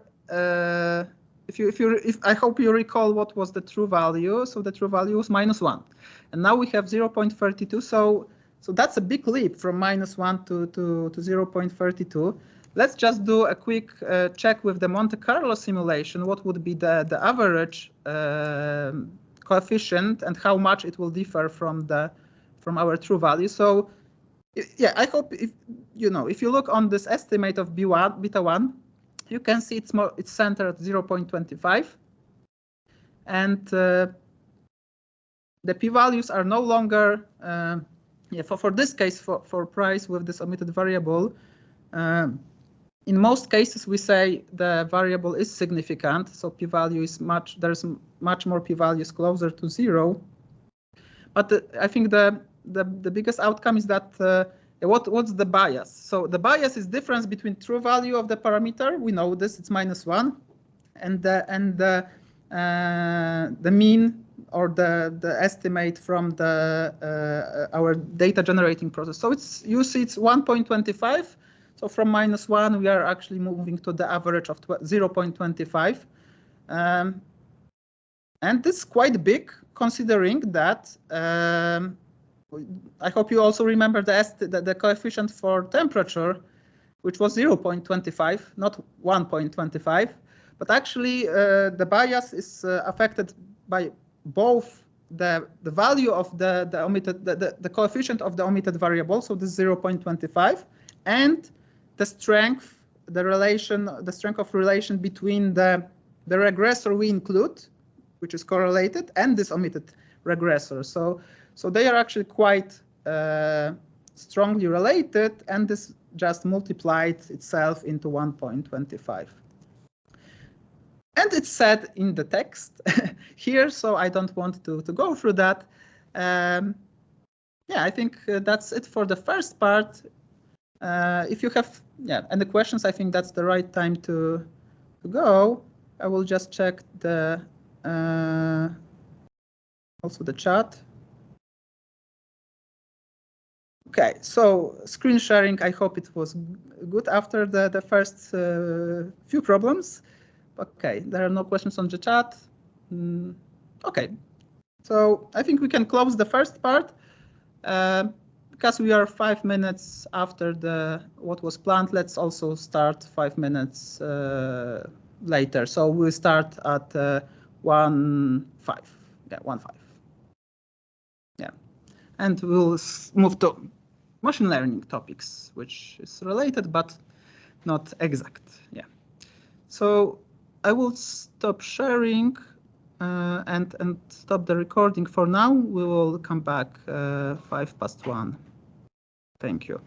B: if I hope you recall what was the true value. So the true value was -1, and now we have 0.32. So that's a big leap from -1 to 0.32. Let's just do a quick check with the Monte Carlo simulation. What would be the average coefficient and how much it will differ from our true value? So yeah, I hope if you look on this estimate of beta 1, you can see it's centered at 0.25, and the p-values are no longer for this case for price with this omitted variable. In most cases, we say the variable is significant, so p-value is there's much more p-values closer to 0. But I think the biggest outcome is that what's the bias? So the bias is difference between true value of the parameter. We know this, it's -1, and the mean or the estimate from our data generating process. So you see it's 1.25. So from -1, we are actually moving to the average of 0.25. And this is quite big, considering that I hope you also remember the coefficient for temperature, which was 0.25, not 1.25. But actually, the bias is affected by both the value of the omitted, the coefficient of the omitted variable, so this 0.25, and the strength of relation between the regressor we include, which is correlated, and this omitted regressor. So they are actually quite strongly related, and this just multiplied itself into 1.25. And it's said in the text here, so I don't want to go through that. I think that's it for the first part. If you have any questions, I think that's the right time to go. I will just check also the chat. Okay, so screen sharing, I hope it was good after the first few problems. Okay, there are no questions on the chat. Okay, so I think we can close the first part because we are 5 minutes after what was planned. Let's also start 5 minutes later. So we'll start at 1:05. Yeah, 1:05. Yeah, and we'll move to machine learning topics, which is related but not exact. Yeah. So I will stop sharing and stop the recording for now. We will come back 1:05. Thank you.